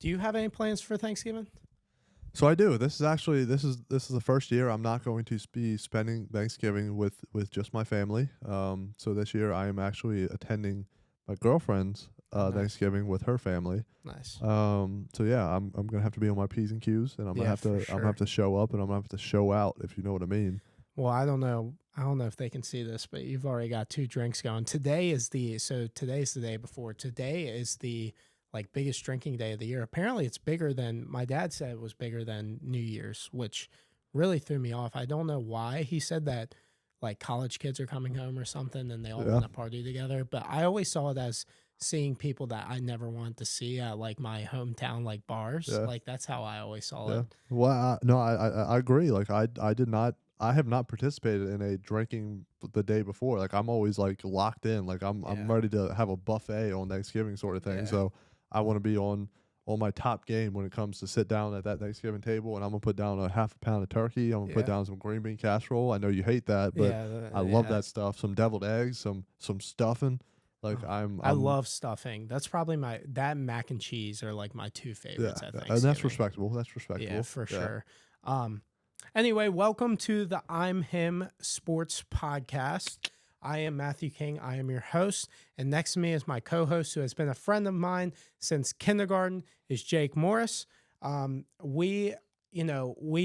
Do you have any plans for Thanksgiving? So I do. This is the first year I'm not going to be spending Thanksgiving with just my family. So this year I am actually attending my girlfriend's Nice. Thanksgiving with her family. Nice. So yeah, I'm gonna have to be on my P's and Q's, and I'm gonna have to show up, and I'm gonna have to show out, if you know what I mean. Well, I don't know if they can see this, but you've already got 2 drinks going. Today's the day before. Today is the biggest drinking day of the year. Apparently it's bigger than, my dad said it was bigger than New Year's, which really threw me off. I don't know why. He said that college kids are coming home or something and they all want to party together. But I always saw it as seeing people that I never wanted to see at my hometown bars. Yeah. That's how I always saw it. Well, no, I agree. I have not participated in a drinking the day before. I'm always locked in. I'm ready to have a buffet on Thanksgiving sort of thing. Yeah. So I want to be on my top game when it comes to sit down at that Thanksgiving table, and I'm gonna put down a half a pound of turkey. I'm gonna put down some green bean casserole. I know you hate that, but I love that stuff. Some deviled eggs, some stuffing. I love stuffing. That's probably that mac and cheese are my 2 favorites. I think, and that's respectable. Yeah, for sure. Anyway, welcome to the I'm Him Sports Podcast. I am Matthew King. I am your host, and next to me is my co-host, who has been a friend of mine since kindergarten, is Jake Morris. We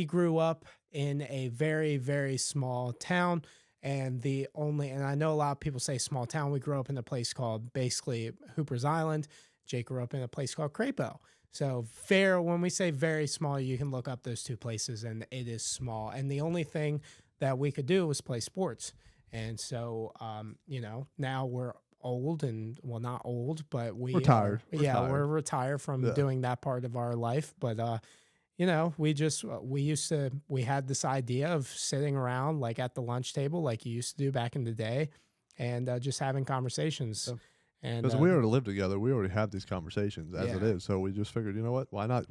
grew up in a very, very small town. And I know a lot of people say small town. We grew up in a place called basically Hooper's Island. Jake grew up in a place called Crapo. So when we say very small, you can look up those 2 places and it is small. And the only thing that we could do was play sports. And so, now we're old not old, but we're retired. We're retired from doing that part of our life. But, we had this idea of sitting around at the lunch table like you used to do back in the day and just having conversations. And because we already live together, we already have these conversations as it is. So we just figured, you know what, why not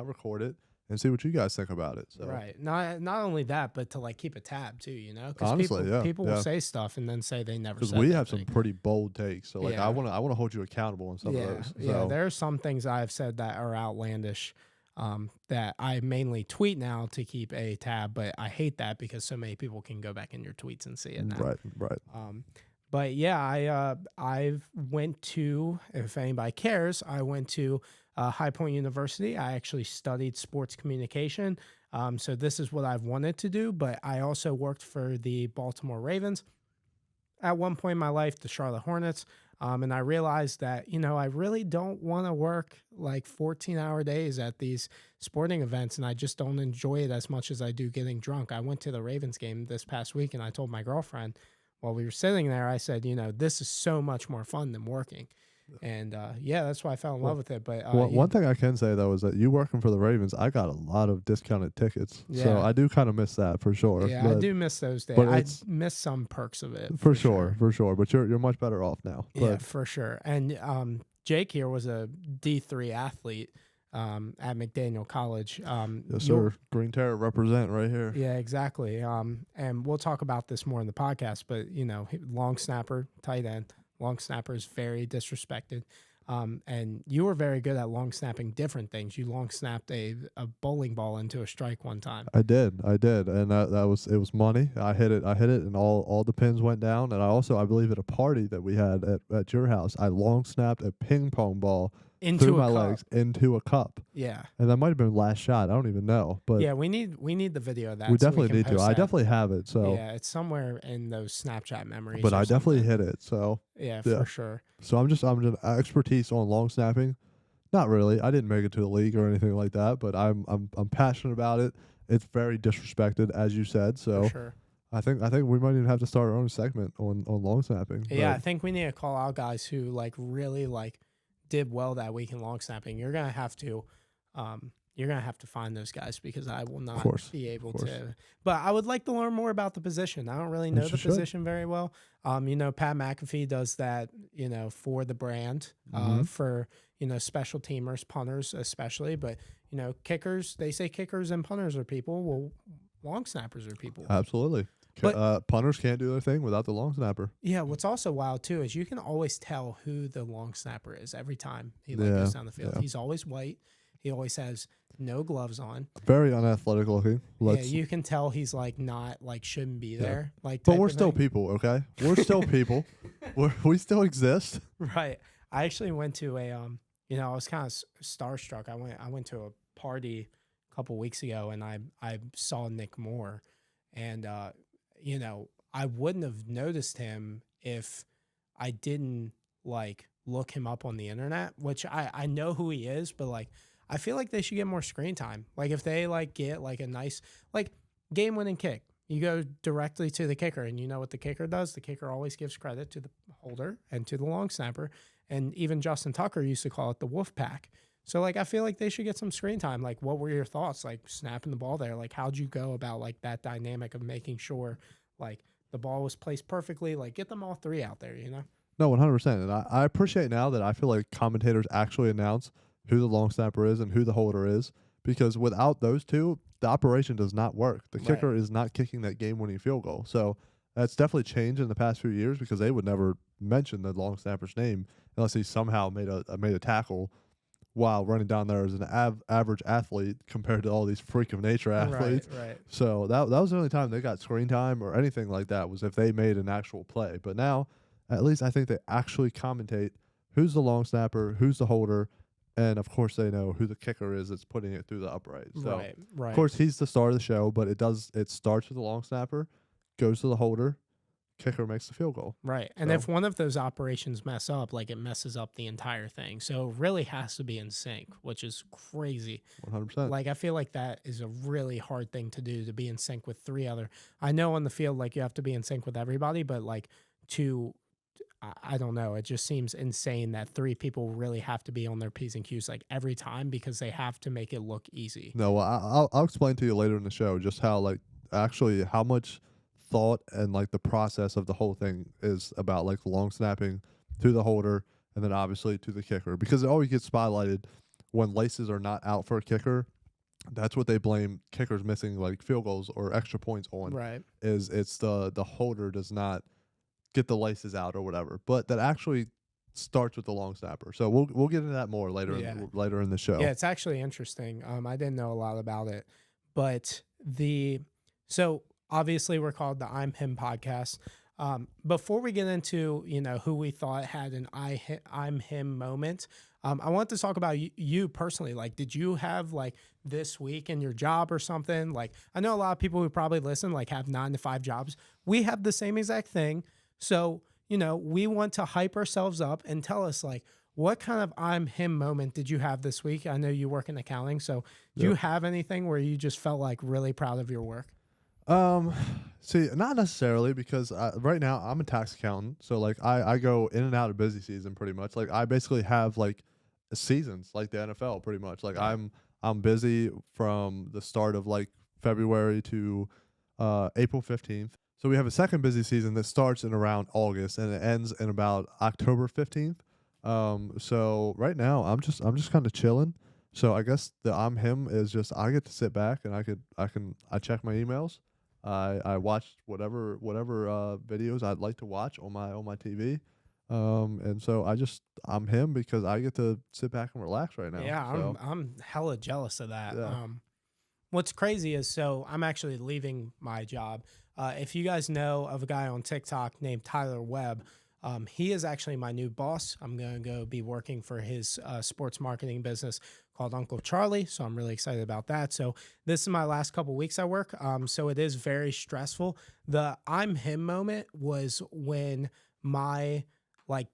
record it and see what you guys think about it. So. Right. Not only that, but to keep a tab too, because honestly, people will say stuff and then say they never said. Because we have some pretty bold takes. So I want to hold you accountable on some of those. So. Yeah, there are some things I've said that are outlandish. That I mainly tweet now to keep a tab, but I hate that because so many people can go back in your tweets and see it now. Right. But yeah, I went to, if anybody cares, I went to High Point University. I actually studied sports communication. So this is what I've wanted to do, but I also worked for the Baltimore Ravens. At one point in my life, the Charlotte Hornets. And I realized that, I really don't want to work 14-hour days at these sporting events, and I just don't enjoy it as much as I do getting drunk. I went to the Ravens game this past week, and I told my girlfriend while we were sitting there, I said, this is so much more fun than working. And, that's why I fell in love with it. But one thing I can say, though, is that you working for the Ravens, I got a lot of discounted tickets. Yeah. So I do kind of miss that for sure. Yeah, I do miss those days. I miss some perks of it. For sure. But you're much better off now. Yeah, for sure. And Jake here was a D3 athlete at McDaniel College. Yes, sir. Green Terror represent right here. Yeah, exactly. And we'll talk about this more in the podcast, but, long snapper, tight end. Long snapper is very disrespected. And you were very good at long snapping different things. You long snapped a bowling ball into a strike one time. I did. And it was money. I hit it and all the pins went down. And I believe at a party that we had at your house, I long snapped a ping pong ball through my legs into a cup. Yeah. And that might have been last shot. I don't even know. But yeah, we need the video of that. We definitely need to. I definitely have it. So yeah, it's somewhere in those Snapchat memories. But I definitely hit it. So yeah, for sure. So I'm just expertise on long snapping. Not really. I didn't make it to the league or anything like that, but I'm passionate about it. It's very disrespected, as you said. So for sure. I think we might even have to start our own segment on long snapping. Yeah, I think we need to call out guys who really did well that week in long snapping. You're gonna have to find those guys because I will not be able to. But I would like to learn more about the position. I don't really know the position very well. Pat McAfee does that, for the brand, for special teamers, punters especially. But kickers, they say kickers and punters are people. Well, long snappers are people. Absolutely. But punters can't do their thing without the long snapper. Yeah, what's also wild too is you can always tell who the long snapper is every time he goes down the field. Yeah. He's always white. He always has no gloves on. Very unathletic looking. Yeah, you can tell he's like not like shouldn't be there. Like, but we're still people, okay? We're still people. We still exist. Right. I actually went to a I was kind of starstruck. I went to a party a couple weeks ago, and I saw Nick Moore, and I wouldn't have noticed him if I didn't like look him up on the internet, which I know who he is, but like I feel like they should get more screen time. Like if they like get like a nice like game winning kick, you go directly to the kicker, and you know what the kicker does? The kicker always gives credit to the holder and to the long snapper. And even Justin Tucker used to call it the wolf pack. So like I feel like they should get some screen time. Like what were your thoughts like snapping the ball there? Like how'd you go about like that dynamic of making sure like the ball was placed perfectly? Like get them all three out there, you know? No, 100%. And I appreciate now that I feel like commentators actually announce who the long snapper is and who the holder is, because without those two, the operation does not work. The kicker is not kicking that game-winning field goal. So that's definitely changed in the past few years, because they would never mention the long snapper's name unless he somehow made a tackle while running down there as an average athlete compared to all these freak of nature athletes. Right. So that was the only time they got screen time or anything like that, was if they made an actual play. But now, at least I think they actually commentate who's the long snapper, who's the holder, and of course they know who the kicker is that's putting it through the upright. So right. Of course he's the star of the show, but it starts with the long snapper, goes to the holder, kicker makes the field goal. Right. And if one of those operations mess up, like it messes up the entire thing. So it really has to be in sync, which is crazy. 100%. Like I feel like that is a really hard thing to do, to be in sync with three other. I know on the field like you have to be in sync with everybody, but like I don't know. It just seems insane that three people really have to be on their P's and Q's like every time, because they have to make it look easy. No, well, I'll explain to you later in the show just how like actually how much thought and like the process of the whole thing is about like long snapping to the holder and then obviously to the kicker, because it always gets spotlighted when laces are not out for a kicker. That's what they blame kickers missing like field goals or extra points on. Right. It's the holder does not get the laces out or whatever, but that actually starts with the long snapper. So we'll get into that more later in the show. Yeah, it's actually interesting. I didn't know a lot about it, but so obviously we're called the I'm Him podcast. Before we get into who we thought had an I'm Him moment, I want to talk about you personally. Like, did you have like this week in your job or something? Like, I know a lot of people who probably listen like have 9 to 5 jobs. We have the same exact thing. So, we want to hype ourselves up and tell us like, what kind of I'm Him moment did you have this week? I know you work in accounting. So do you have anything where you just felt like really proud of your work? See, not necessarily, because right now I'm a tax accountant. So like I go in and out of busy season pretty much. Like I basically have like seasons like the NFL pretty much. Like I'm busy from the start of like February to April 15th. So we have a second busy season that starts in around August and it ends in about October 15th. So right now I'm just kind of chilling. So I guess the I'm Him is just I get to sit back and I check my emails. I watch whatever videos I'd like to watch on my TV. And so I'm him because I get to sit back and relax right now. Yeah, so. I'm hella jealous of that. Yeah. What's crazy is, so I'm actually leaving my job. If you guys know of a guy on TikTok named Tyler Webb, he is actually my new boss. I'm going to go be working for his sports marketing business called Uncle Charlie. So I'm really excited about that. So this is my last couple weeks at work. So it is very stressful. The I'm Him moment was when my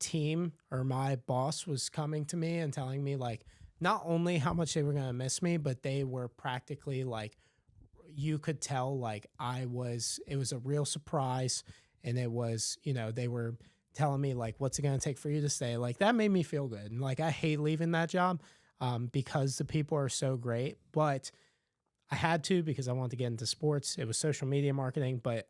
team or my boss was coming to me and telling me like, not only how much they were going to miss me, but they were practically like, you could tell like it was a real surprise. And it was, they were telling me like, what's it going to take for you to stay? Like that made me feel good. And like, I hate leaving that job because the people are so great, but I had to, because I wanted to get into sports. It was social media marketing, but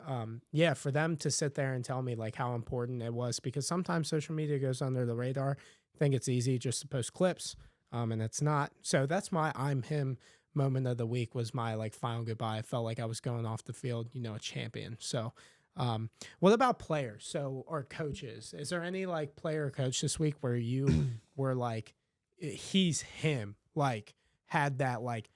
yeah, for them to sit there and tell me like how important it was, because sometimes social media goes under the radar. I think it's easy just to post clips and it's not. So that's my I'm Him moment of the week, was my like final goodbye. I felt like I was going off the field, a champion. So what about players? So, or coaches? Is there any like player or coach this week where you were like, he's him? Like, had that like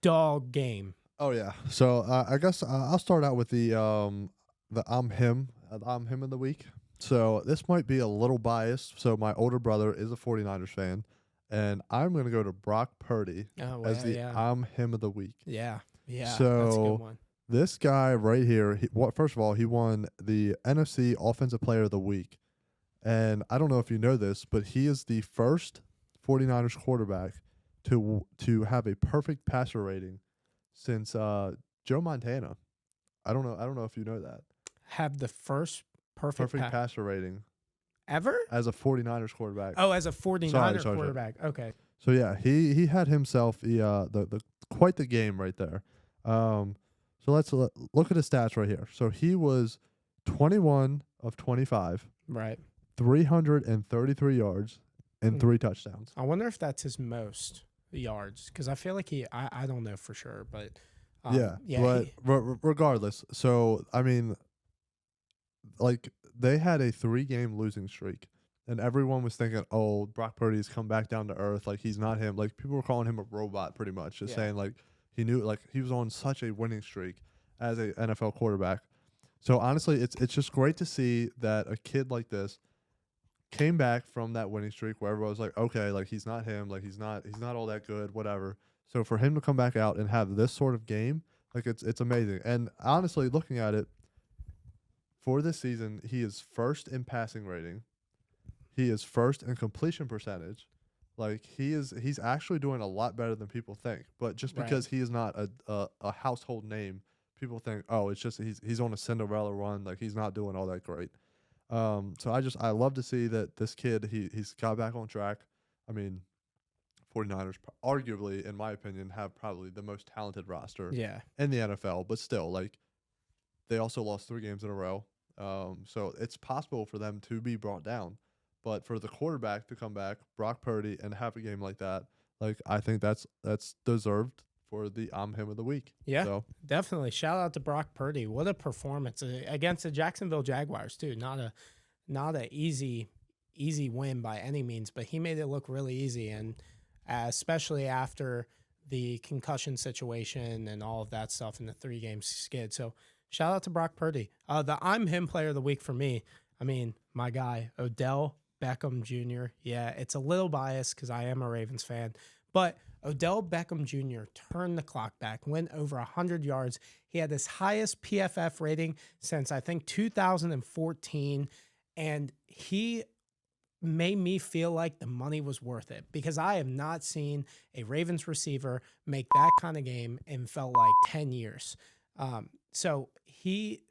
dog game. Oh yeah. So I guess I'll start out with the I'm him of the week. So this might be a little biased. So my older brother is a 49ers fan, and I'm going to go to Brock Purdy as the I'm him of the week. Yeah. Yeah. So that's a good one. This guy right here, first of all, he won the NFC Offensive Player of the Week. And I don't know if you know this, but he is the first 49ers quarterback to have a perfect passer rating since Joe Montana. I don't know if you know that. Have the first perfect passer rating ever as a 49ers quarterback. Oh, as a 49ers quarterback. Sorry. Okay. So yeah, he had himself the quite the game right there. So let's look at his stats right here. So he was 21 of 25. Right. 333 yards and 3 touchdowns. I wonder if that's his most yards, because I feel like I don't know for sure, but regardless. So I mean, like they had a 3-game losing streak, and everyone was thinking, "Oh, Brock Purdy's come back down to earth. Like he's not him." Like people were calling him a robot, pretty much, just saying like he knew like he was on such a winning streak as a NFL quarterback. So honestly, it's just great to see that a kid like this came back from that winning streak where everyone was like, okay, like he's not him, like he's not all that good, whatever. So for him to come back out and have this sort of game, like it's amazing. And honestly, looking at it, for this season, he is first in passing rating. He is first in completion percentage. Like he's actually doing a lot better than people think. But just because he is not a household name, people think, oh, it's just he's on a Cinderella run, like he's not doing all that great. So I love to see that this kid, he's got back on track. I mean, 49ers arguably, in my opinion, have probably the most talented roster in the NFL, but still, like, they also lost 3 games in a row. So it's possible for them to be brought down. But for the quarterback to come back, Brock Purdy, and have a game like that, like, I think that's deserved for the I'm him of the week. Yeah, so definitely. Shout out to Brock Purdy. What a performance against the Jacksonville Jaguars too. Not a easy win by any means, but he made it look really easy, and especially after the concussion situation and all of that stuff in the 3-game skid. So shout out to Brock Purdy. The I'm him player of the week for me, I mean, my guy, Odell Beckham Jr. Yeah, it's a little biased because I am a Ravens fan, but Odell Beckham Jr. turned the clock back, went over 100 yards. He had his highest PFF rating since, I think, 2014, and he made me feel like the money was worth it, because I have not seen a Ravens receiver make that kind of game in felt like 10 years. So he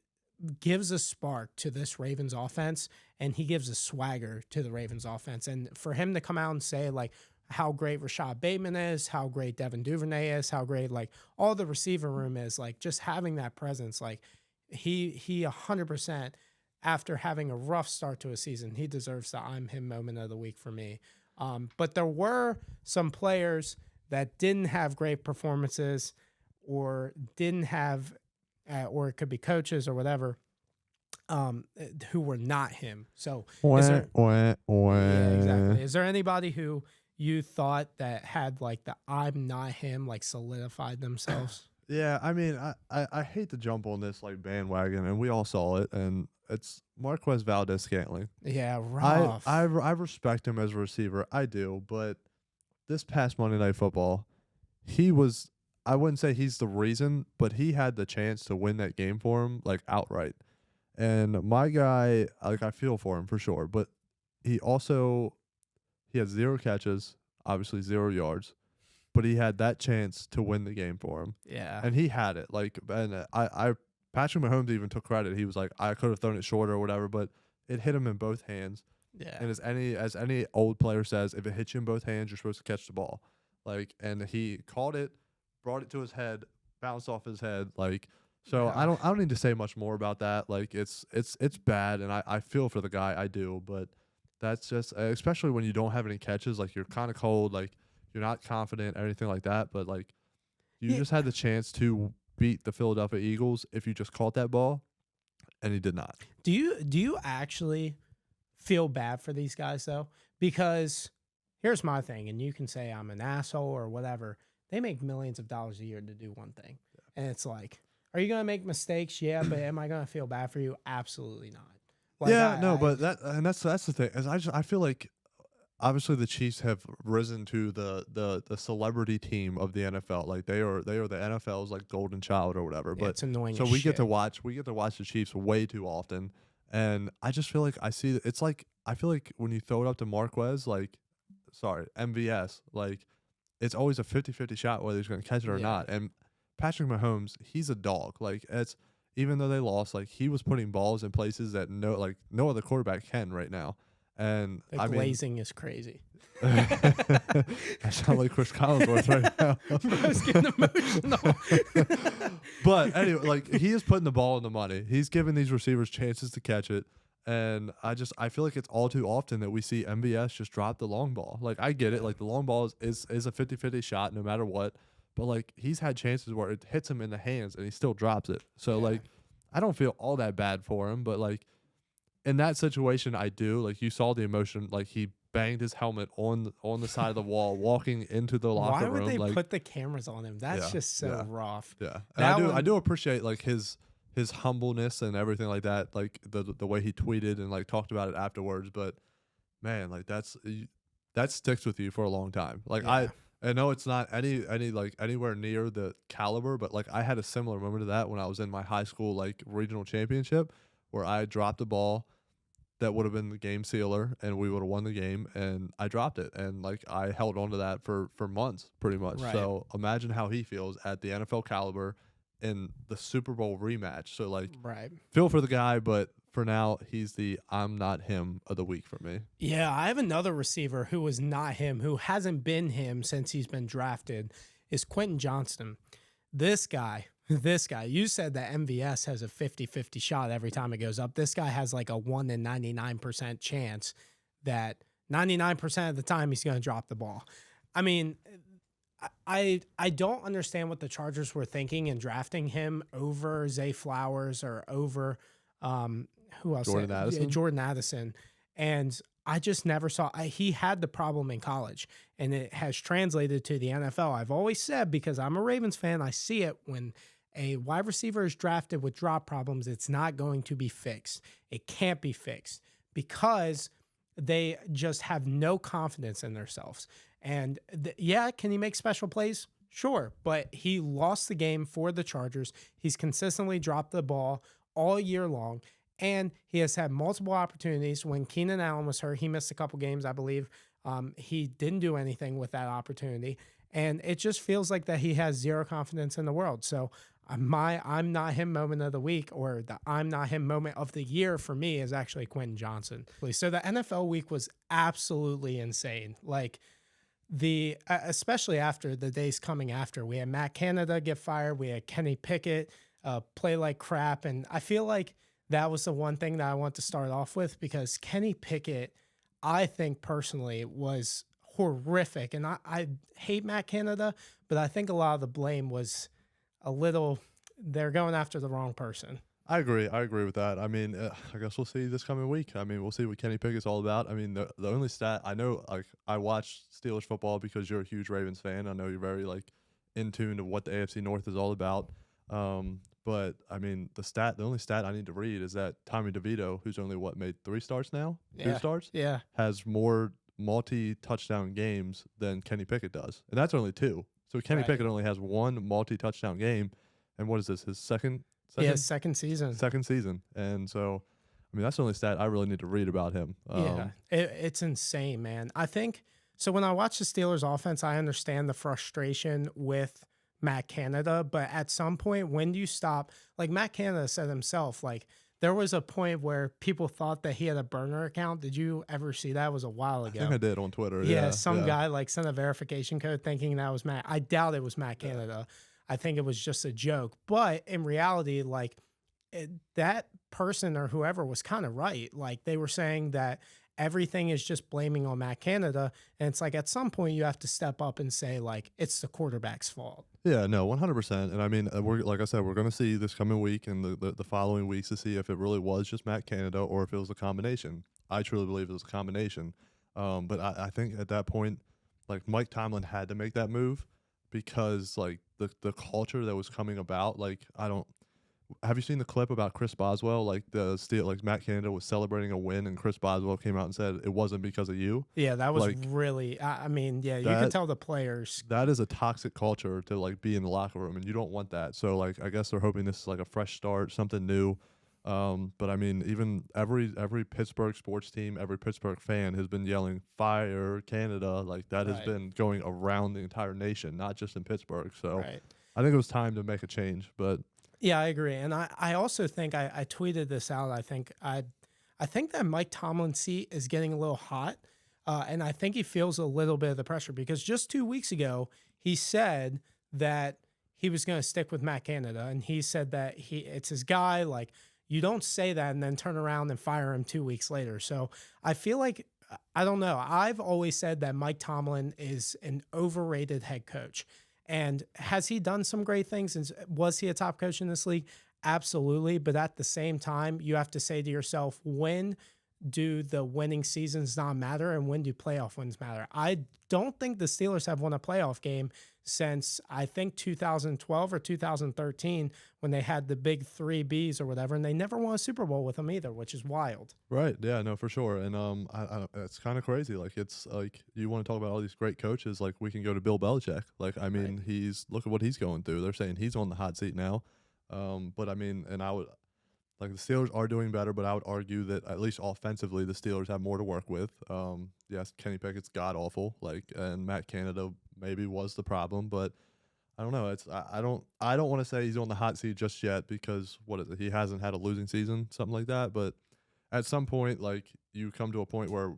gives a spark to this Ravens offense, and he gives a swagger to the Ravens offense. And for him to come out and say, like, how great Rashad Bateman is, how great Devin Duvernay is, how great, like, all the receiver room is, like, just having that presence, like, he 100%, after having a rough start to a season, he deserves the I'm him moment of the week for me. But there were some players that didn't have great performances, or didn't have, or it could be coaches or whatever, who were not him. So yeah, exactly. Is there anybody who you thought that had like the I'm not him, like, solidified themselves? Yeah, I mean, I hate to jump on this like bandwagon, and we all saw it, and it's Marquez Valdes-Scantling. Yeah, rough. I respect him as a receiver, I do, but this past Monday Night Football, he was, I wouldn't say he's the reason, but he had the chance to win that game for him, like, outright. And my guy, like, I feel for him for sure, but he had 0 catches, obviously 0 yards, but he had that chance to win the game for him. Yeah. And he had it. Like, and Patrick Mahomes even took credit. He was like, I could have thrown it shorter or whatever, but it hit him in both hands. Yeah. And as any old player says, if it hits you in both hands, you're supposed to catch the ball. Like, and he caught it, brought it to his head, bounced off his head. Like, so yeah. I don't need to say much more about that. Like, it's bad, and I feel for the guy, I do, but that's just, especially when you don't have any catches, like, you're kind of cold, like, you're not confident, anything like that, but, like, you just had the chance to beat the Philadelphia Eagles if you just caught that ball, and he did not. Do you actually feel bad for these guys, though? Because here's my thing, and you can say I'm an asshole or whatever. they make millions of dollars a year to do one thing. And it's like, are you going to make mistakes? Yeah, but am I going to feel bad for you? Absolutely not. Like, but that's the thing. Is I feel like obviously the Chiefs have risen to the celebrity team of the NFL. Like they are the NFL's like golden child or whatever. Yeah, but it's annoying. So we get to watch the Chiefs way too often, and I just feel like I see it's like I feel like when you throw it up to Marquez, MVS, like it's always a 50-50 shot whether he's going to catch it or not. And Patrick Mahomes, he's a dog. Like even though they lost, like he was putting balls in places that no other quarterback can right now. And the glazing is crazy. I sound like Chris Collinsworth right now. I was getting emotional. But anyway, like he is putting the ball in the money. He's giving these receivers chances to catch it. And I feel like it's all too often that we see MVS just drop the long ball. Like I get it. Like the long ball is a 50-50 shot no matter what. But like he's had chances where it hits him in the hands and he still drops it. So like I don't feel all that bad for him. But like in that situation, I do. Like you saw the emotion. Like he banged his helmet on the side of the wall, walking into the locker room. Why would they put the cameras on him? That's just so rough. Yeah, and I do appreciate like his humbleness and everything like that. Like the way he tweeted and like talked about it afterwards. But man, like that sticks with you for a long time. Like I know it's not any like anywhere near the caliber, but like I had a similar moment to that when I was in my high school like regional championship where I dropped a ball that would have been the game sealer and we would have won the game, and I dropped it, and like I held on to that for months pretty much. Right. So imagine how he feels at the NFL caliber in the Super Bowl rematch. So like feel for the guy, but for now he's the I'm not him of the week for me. Yeah, I have another receiver who was not him, who hasn't been him since he's been drafted, is Quentin Johnston. This guy, you said that MVS has a 50-50 shot every time it goes up. This guy has like a 1 in 99% chance that 99% of the time he's going to drop the ball. I mean, I don't understand what the Chargers were thinking in drafting him over Zay Flowers or over who else? Jordan Addison. And I just never saw he had the problem in college, and it has translated to the NFL. I've always said, because I'm a Ravens fan, I see it when a wide receiver is drafted with drop problems, it's not going to be fixed. It can't be fixed because they just have no confidence in themselves. And can he make special plays? Sure, but he lost the game for the Chargers. He's consistently dropped the ball all year long. And he has had multiple opportunities. When Keenan Allen was hurt, he missed a couple games, I believe. He didn't do anything with that opportunity. And it just feels like that he has zero confidence in the world. So my I'm not him moment of the week, or the I'm not him moment of the year for me, is actually Quentin Johnston. So the NFL week was absolutely insane. Like especially after the days coming after, we had Matt Canada get fired. We had Kenny Pickett play like crap. And I feel like that was the one thing that I want to start off with, because Kenny Pickett, I think personally, was horrific. And I hate Matt Canada, but I think a lot of the blame was they're going after the wrong person. I agree with that. I mean, I guess we'll see this coming week. I mean, we'll see what Kenny Pickett's all about. I mean, the only stat I know, like I watch Steelers football because you're a huge Ravens fan. I know you're very like in tune to what the AFC North is all about. But I mean, the only stat I need to read is that Tommy DeVito, who's only made 3 starts now, 2 starts, has more multi-touchdown games than Kenny Pickett does, and that's only 2. So Kenny Pickett only has 1 multi-touchdown game, and what is this? His second season. Second season, and so I mean that's the only stat I really need to read about him. It's insane, man. I think so. When I watch the Steelers offense, I understand the frustration with Matt Canada, but at some point, when do you stop? Like Matt Canada said himself, like there was a point where people thought that he had a burner account. Did you ever see that? It was a while ago. I think I did on Twitter. Some guy like sent a verification code thinking that was Matt. I doubt it was Matt Canada. I think it was just a joke. But in reality, like that person or whoever was kind of right. Like they were saying that everything is just blaming on Matt Canada. And it's like at some point you have to step up and say, like, it's the quarterback's fault. Yeah, no, 100%. And I mean, like I said, we're going to see this coming week and the following weeks to see if it really was just Matt Canada or if it was a combination. I truly believe it was a combination. But I think at that point, like Mike Tomlin had to make that move because like the culture that was coming about, like have you seen the clip about Chris Boswell? Like like Matt Canada was celebrating a win, and Chris Boswell came out and said it wasn't because of you. Yeah, that was like really. I mean, yeah, you could tell the players. That is a toxic culture to like be in the locker room, and you don't want that. So like, I guess they're hoping this is like a fresh start, something new. But I mean, even every Pittsburgh sports team, every Pittsburgh fan has been yelling "Fire Canada!" Like that has been going around the entire nation, not just in Pittsburgh. So I think it was time to make a change. But yeah, I agree, and I also think I tweeted this out. I think that Mike Tomlin's seat is getting a little hot, and I think he feels a little bit of the pressure because just 2 weeks ago he said that he was going to stick with Matt Canada, and he said that it's his guy. Like, you don't say that and then turn around and fire him 2 weeks later. So I feel like, I don't know. I've always said that Mike Tomlin is an overrated head coach. And has he done some great things? And was he a top coach in this league? Absolutely. But at the same time, you have to say to yourself, when do the winning seasons not matter and when do playoff wins matter? I don't think the Steelers have won a playoff game since, I think, 2012 or 2013 when they had the big 3 Bs or whatever, and they never won a Super Bowl with them either, which is wild. Right. Yeah, no, for sure. And it's kind of crazy. Like, it's like, you want to talk about all these great coaches, like we can go to Bill Belichick. Like, I mean, look at what he's going through. They're saying he's on the hot seat now. But I mean, and I would, like, the Steelers are doing better, but I would argue that at least offensively, the Steelers have more to work with. Yes, Kenny Pickett's god awful, like, and Matt Canada maybe was the problem, but I don't know. I don't want to say he's on the hot seat just yet because what is it? He hasn't had a losing season, something like that. But at some point, like, you come to a point where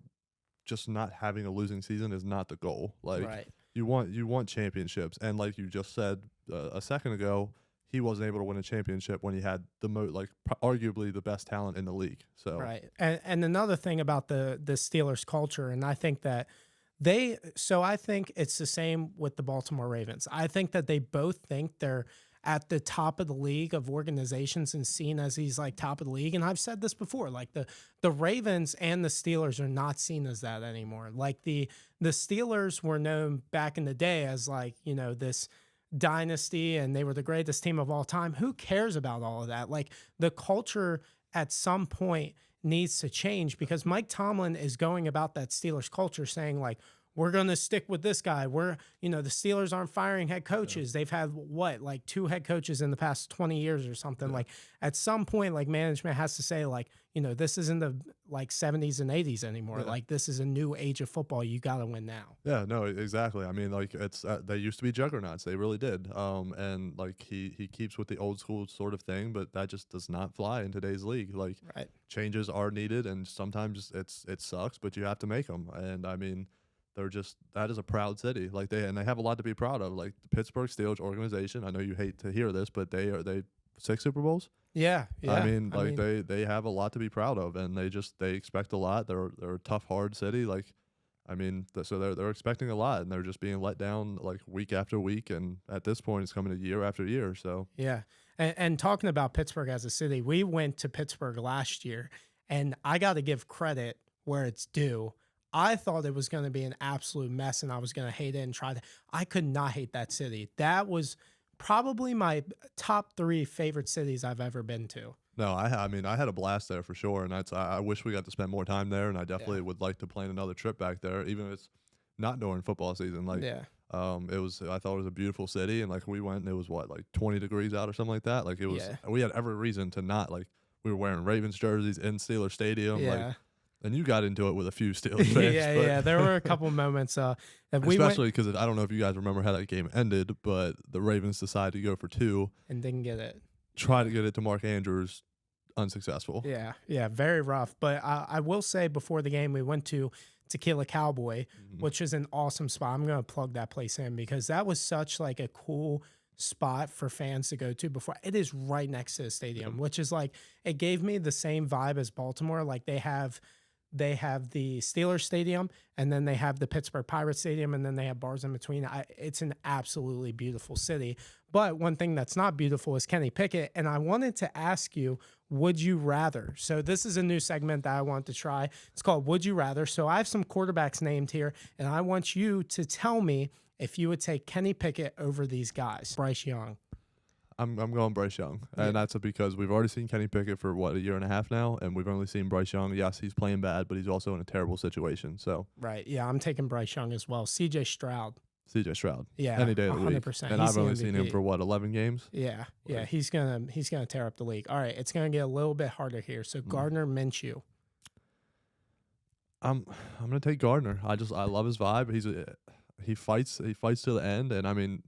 just not having a losing season is not the goal. Like, you want championships, and like you just said a second ago, he wasn't able to win a championship when he had arguably the best talent in the league. So and another thing about the Steelers culture, and I think that I think it's the same with the Baltimore Ravens. I think that they both think they're at the top of the league of organizations and seen as these like top of the league. And I've said this before, like the Ravens and the Steelers are not seen as that anymore. Like the Steelers were known back in the day as, like, you know, this dynasty and they were the greatest team of all time. Who cares about all of that? Like, the culture at some point needs to change because Mike Tomlin is going about that Steelers culture saying, like, we're going to stick with this guy. The Steelers aren't firing head coaches. They've had like 2 head coaches in the past 20 years or something. Like, at some point, like, management has to say, like, you know, this isn't the like 70s and 80s anymore. Like, this is a new age of football. You got to win now. Yeah, no, exactly. I mean, like, it's they used to be juggernauts. They really did. And like he keeps with the old school sort of thing, but that just does not fly in today's league. Like, changes are needed, and sometimes it sucks, but you have to make them. And I mean, that is a proud city. Like, they have a lot to be proud of. Like, the Pittsburgh Steelers organization. I know you hate to hear this, but they 6 Super Bowls. Yeah. I mean, they have a lot to be proud of, and they expect a lot. They're a tough, hard city. Like, I mean, so they're expecting a lot, and they're just being let down like week after week. And at this point, it's coming year after year. So yeah. And talking about Pittsburgh as a city, we went to Pittsburgh last year, and I got to give credit where it's due. I thought it was going to be an absolute mess and I was going to hate it and I could not hate that city. That was probably my top 3 favorite cities I've ever been to. No, I mean, I had a blast there for sure. And I wish we got to spend more time there. And I definitely would like to plan another trip back there, even if it's not during football season. Like, I thought it was a beautiful city. And like, we went, and it was like 20 degrees out or something like that. Like, it was, we had every reason to not, like, we were wearing Ravens jerseys in Steelers Stadium. Like, and you got into it with a few Steelers fans. Yeah. There were a couple moments. Especially because I don't know if you guys remember how that game ended, but the Ravens decided to go for 2. And didn't get it. Try to get it to Mark Andrews. Unsuccessful. Yeah. Very rough. But I will say, before the game, we went to Tequila Cowboy, which is an awesome spot. I'm going to plug that place in because that was such like a cool spot for fans to go to before. It is right next to the stadium, which is like, it gave me the same vibe as Baltimore. Like, they have the Steelers Stadium, and then they have the Pittsburgh Pirates Stadium, and then they have bars in between. It's an absolutely beautiful city. But one thing that's not beautiful is Kenny Pickett, and I wanted to ask you, would you rather? So this is a new segment that I want to try. It's called Would You Rather. So I have some quarterbacks named here, and I want you to tell me if you would take Kenny Pickett over these guys. Bryce Young. I'm going Bryce Young, and that's because we've already seen Kenny Pickett for a year and a half now, and we've only seen Bryce Young. Yes, he's playing bad, but he's also in a terrible situation. So right, yeah, I'm taking Bryce Young as well. C.J. Stroud. Yeah, any day of the 100%. week. And I've only seen him for 11 games. Yeah, yeah, he's gonna tear up the league. All right, it's gonna get a little bit harder here. So Gardner Minshew. I'm gonna take Gardner. I love his vibe. He fights to the end, and I mean,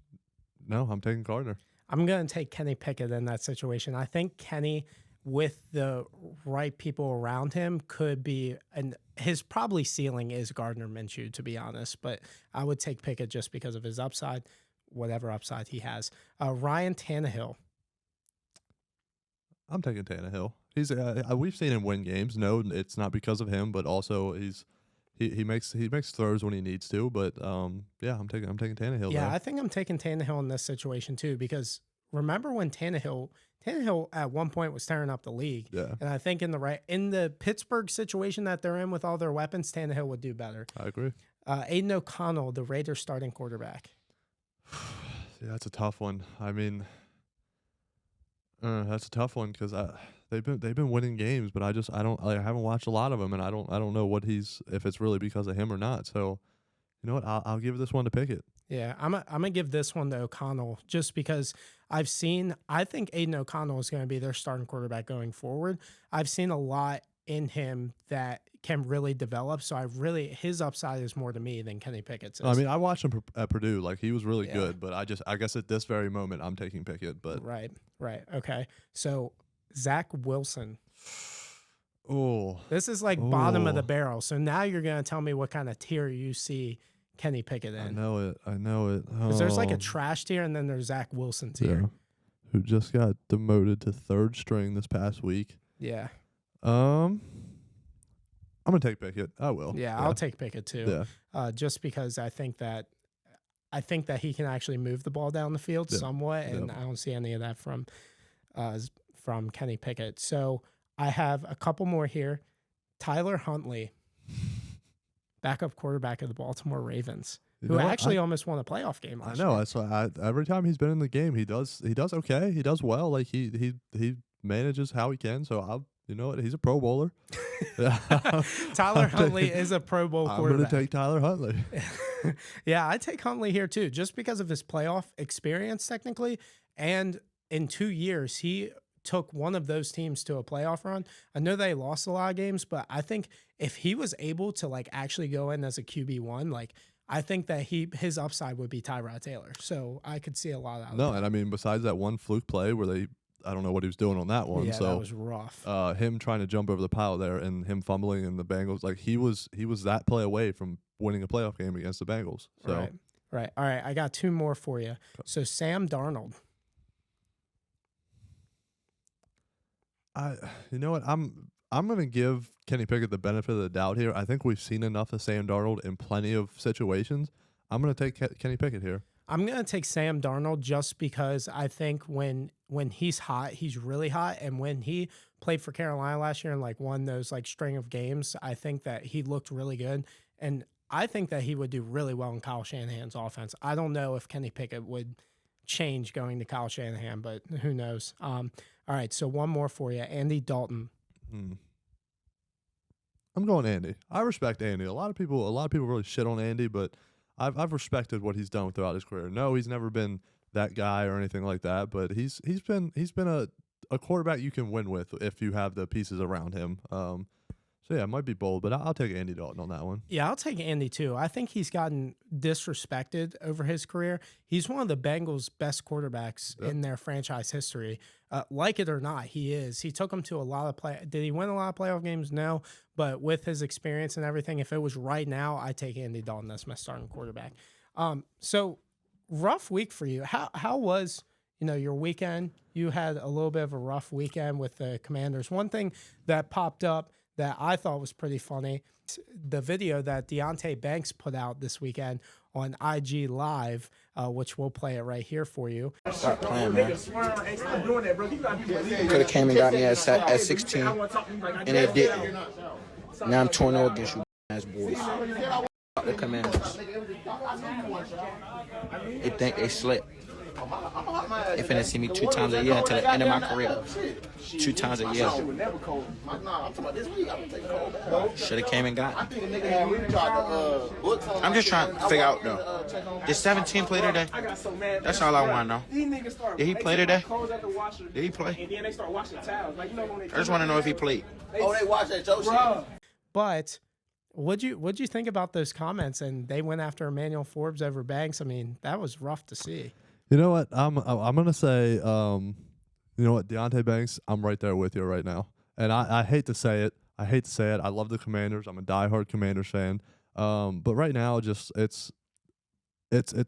no, I'm taking Gardner. I'm going to take Kenny Pickett in that situation. I think Kenny, with the right people around him, could be, and his probably ceiling is Gardner Minshew, to be honest. But I would take Pickett just because of his upside, whatever upside he has. Ryan Tannehill. I'm taking Tannehill. We've seen him win games. No, it's not because of him, but also he makes throws when he needs to. But yeah, I'm taking Tannehill. Yeah, there. I think I'm taking Tannehill in this situation too, because remember when Tannehill at one point was tearing up the league. Yeah. And I think in the Pittsburgh situation that they're in with all their weapons, Tannehill would do better. I agree. Aiden O'Connell, the Raiders starting quarterback. Yeah, that's a tough one. I mean, that's a tough one because they've been winning games, but I haven't watched a lot of them, and I don't know if it's really because of him or not. So, you know what? I'll give this one to Pickett. Yeah, I'm gonna give this one to O'Connell just because I think Aiden O'Connell is going to be their starting quarterback going forward. I've seen a lot in him that can really develop. So his upside is more to me than Kenny Pickett's. I mean, I watched him at Purdue. Like, he was really good, but I guess at this very moment, I'm taking Pickett. But right. Okay. So Zach Wilson. Oh, this is like bottom of the barrel. So now you're going to tell me what kind of tier you see Kenny Pickett in. I know it. Because there's like a trash tier, and then there's Zach Wilson tier. Who just got demoted to third string this past week. Yeah. I'm gonna take Pickett. I will. Yeah, I'll take Pickett too. Yeah. Just because I think that he can actually move the ball down the field somewhat, and I don't see any of that from Kenny Pickett. So I have a couple more here. Tyler Huntley, backup quarterback of the Baltimore Ravens, who actually almost won a playoff game last year. I know. That's why every time he's been in the game, he does okay. He does well. Like he manages how he can. So you know what? He's a Pro Bowler. Tyler Huntley is a Pro Bowl quarterback. I'm going to take Tyler Huntley. Yeah, I take Huntley here too, just because of his playoff experience technically. And in 2 years, he took one of those teams to a playoff run. I know they lost a lot of games, but I think if he was able to like actually go in as a QB1, like I think that his upside would be Tyrod Taylor. So I could see a lot out of that. And I mean, besides that one fluke play where I don't know what he was doing on that one. Yeah, so that was rough. Him trying to jump over the pile there and him fumbling and the Bengals, like he was that play away from winning a playoff game against the Bengals. So Right. All right. I got two more for you. So Sam Darnold. You know what? I'm gonna give Kenny Pickett the benefit of the doubt here. I think we've seen enough of Sam Darnold in plenty of situations. I'm gonna take Kenny Pickett here. I'm going to take Sam Darnold just because I think when he's hot, he's really hot. And when he played for Carolina last year and like won those like string of games, I think that he looked really good. And I think that he would do really well in Kyle Shanahan's offense. I don't know if Kenny Pickett would change going to Kyle Shanahan, but who knows? All right, so one more for you. Andy Dalton. I'm going Andy. I respect Andy. A lot of people really shit on Andy, but I've respected what he's done throughout his career. No, he's never been that guy or anything like that, but he's been a quarterback you can win with if you have the pieces around him. So yeah, it might be bold, but I'll take Andy Dalton on that one. Yeah, I'll take Andy too. I think he's gotten disrespected over his career. He's one of the Bengals' best quarterbacks in their franchise history. Like it or not, he is. He took them to a lot of Did he win a lot of playoff games? No. But with his experience and everything, if it was right now, I take Andy Dalton as my starting quarterback. So rough week for you. How was your weekend? You had a little bit of a rough weekend with the Commanders. One thing that popped up that I thought was pretty funny, the video that Deonte Banks put out this weekend on IG Live, which we'll play it right here for you. Stop playing, man. Could have came and got me at 16, and they didn't. Now I'm 2-0 against you ass boys. The Commanders. They think they slick. They finna see me 2 times a year until the end of my career. 2 times a year. Should've came and got me. I'm just trying to figure out though. Did 17 play today? That's all I want to know. Did he play today? Did he play? I just want to know if he played. Oh, they watched that Joe shit. But what'd you think about those comments? And they went after Emmanuel Forbes over Banks. I mean, that was rough to see. You know what? I'm gonna say, you know what, Deontay Banks, I'm right there with you right now. And I hate to say it. I love the Commanders. I'm a diehard Commanders fan. But right now, just it's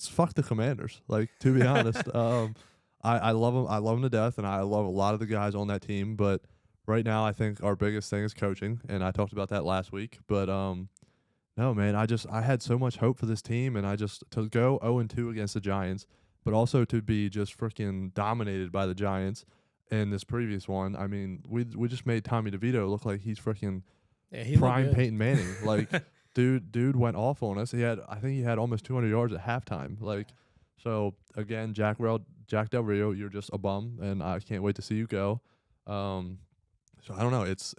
fuck the Commanders. Like, to be honest, I love them. I love them to death, and I love a lot of the guys on that team. But right now, I think our biggest thing is coaching, and I talked about that last week. But no, man, I had so much hope for this team, and to go 0-2 against the Giants, but also to be just freaking dominated by the Giants in this previous one. I mean, we just made Tommy DeVito look like he's freaking prime Peyton Manning. Like, dude went off on us. I think he had almost 200 yards at halftime. Like, so again, Jack Del Rio, you're just a bum, and I can't wait to see you go. So I don't know. It's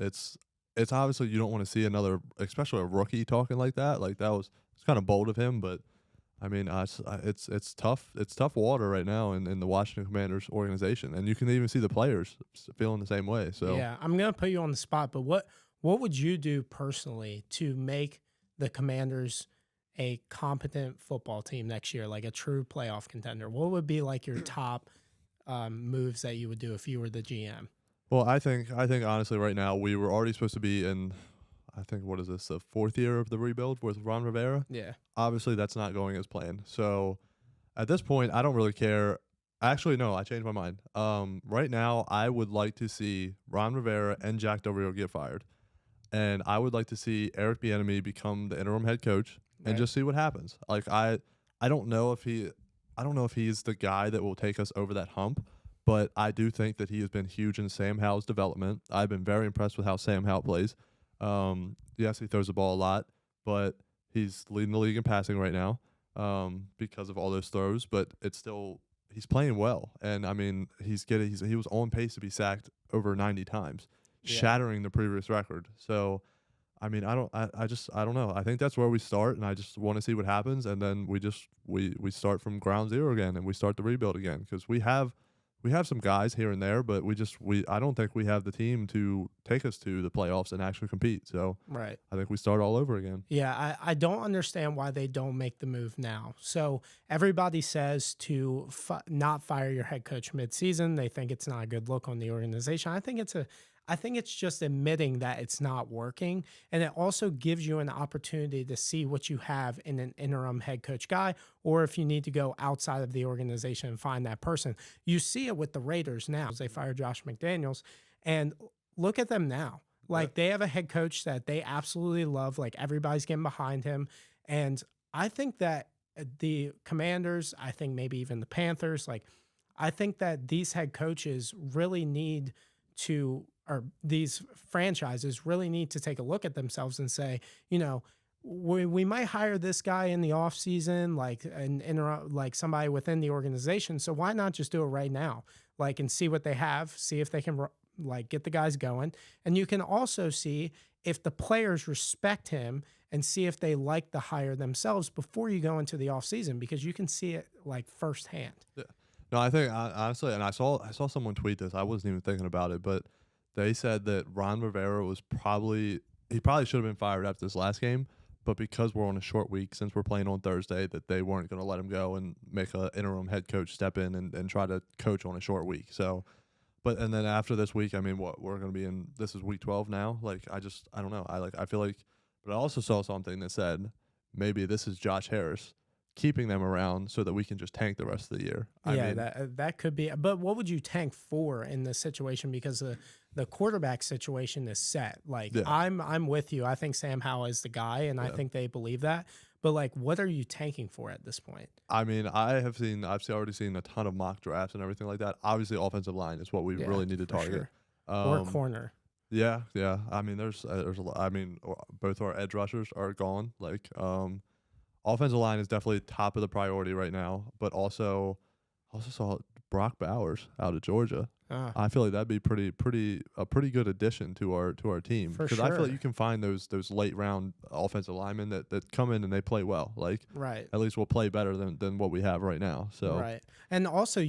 obviously you don't want to see another, especially a rookie talking like that. Like, it's kind of bold of him, but I mean, it's tough. It's tough water right now in the Washington Commanders organization, and you can even see the players feeling the same way. So yeah, I'm gonna put you on the spot, but what would you do personally to make the Commanders a competent football team next year, like a true playoff contender? What would be like your top moves that you would do if you were the GM? Well, I think honestly, right now we were already supposed to be in. I think, what is this, the 4th year of the rebuild with Ron Rivera? Yeah. Obviously, that's not going as planned. So, at this point, I don't really care. Actually, no, I changed my mind. Right now, I would like to see Ron Rivera and Jack Del Rio get fired. And I would like to see Eric Bieniemy become the interim head coach and just see what happens. Like, I don't know if he's the guy that will take us over that hump, but I do think that he has been huge in Sam Howell's development. I've been very impressed with how Sam Howell plays. Yes, he throws the ball a lot, but he's leading the league in passing right now because of all those throws. But he's playing well, and I mean he was on pace to be sacked over 90 times, shattering the previous record. So, I mean, I don't know. I think that's where we start, and I just want to see what happens, and then we start from ground zero again, and we start the rebuild again because we have some guys here and there, but I don't think we have the team to take us to the playoffs and actually compete. So right, I think we start all over again. Yeah, I don't understand why they don't make the move now. So everybody says to not fire your head coach mid-season. They think it's not a good look on the organization. I think it's just admitting that it's not working, and it also gives you an opportunity to see what you have in an interim head coach guy, or if you need to go outside of the organization and find that person. You see it with the Raiders now. They fired Josh McDaniels, and look at them now. Like, they have a head coach that they absolutely love. Like, everybody's getting behind him, and I think that the Commanders, I think maybe even the Panthers, like, I think that these head coaches really need to, or these franchises really need to take a look at themselves and say, you know, we might hire this guy in the offseason, like somebody within the organization. So why not just do it right now? Like, and see what they have, see if they can like get the guys going. And you can also see if the players respect him and see if they like the hire themselves before you go into the offseason, because you can see it like firsthand. Yeah. No, I think honestly, and I saw someone tweet this. I wasn't even thinking about it, but they said that Ron Rivera probably should have been fired after this last game, but because we're on a short week, since we're playing on Thursday, that they weren't going to let him go and make an interim head coach step in and try to coach on a short week. So, and then after this week, I mean, we're going to be in, this is week 12 now. Like, I don't know. I feel like, but I also saw something that said maybe this is Josh Harris keeping them around so that we can just tank the rest of the year. I mean, that could be. But what would you tank for in this situation? Because the quarterback situation is set. Like, I'm with you. I think Sam Howell is the guy, and I think they believe that. But like, what are you tanking for at this point? I mean, I've already seen a ton of mock drafts and everything like that. Obviously, offensive line is what we really need to target. Sure. Or corner. Yeah. I mean, there's a lot. I mean, both our edge rushers are gone. Like, offensive line is definitely top of the priority right now, but also saw Brock Bowers out of Georgia. I feel like that'd be a pretty good addition to our team, because I feel like you can find those late round offensive linemen that come in and they play well. Like, at least we'll play better than what we have right now. So and also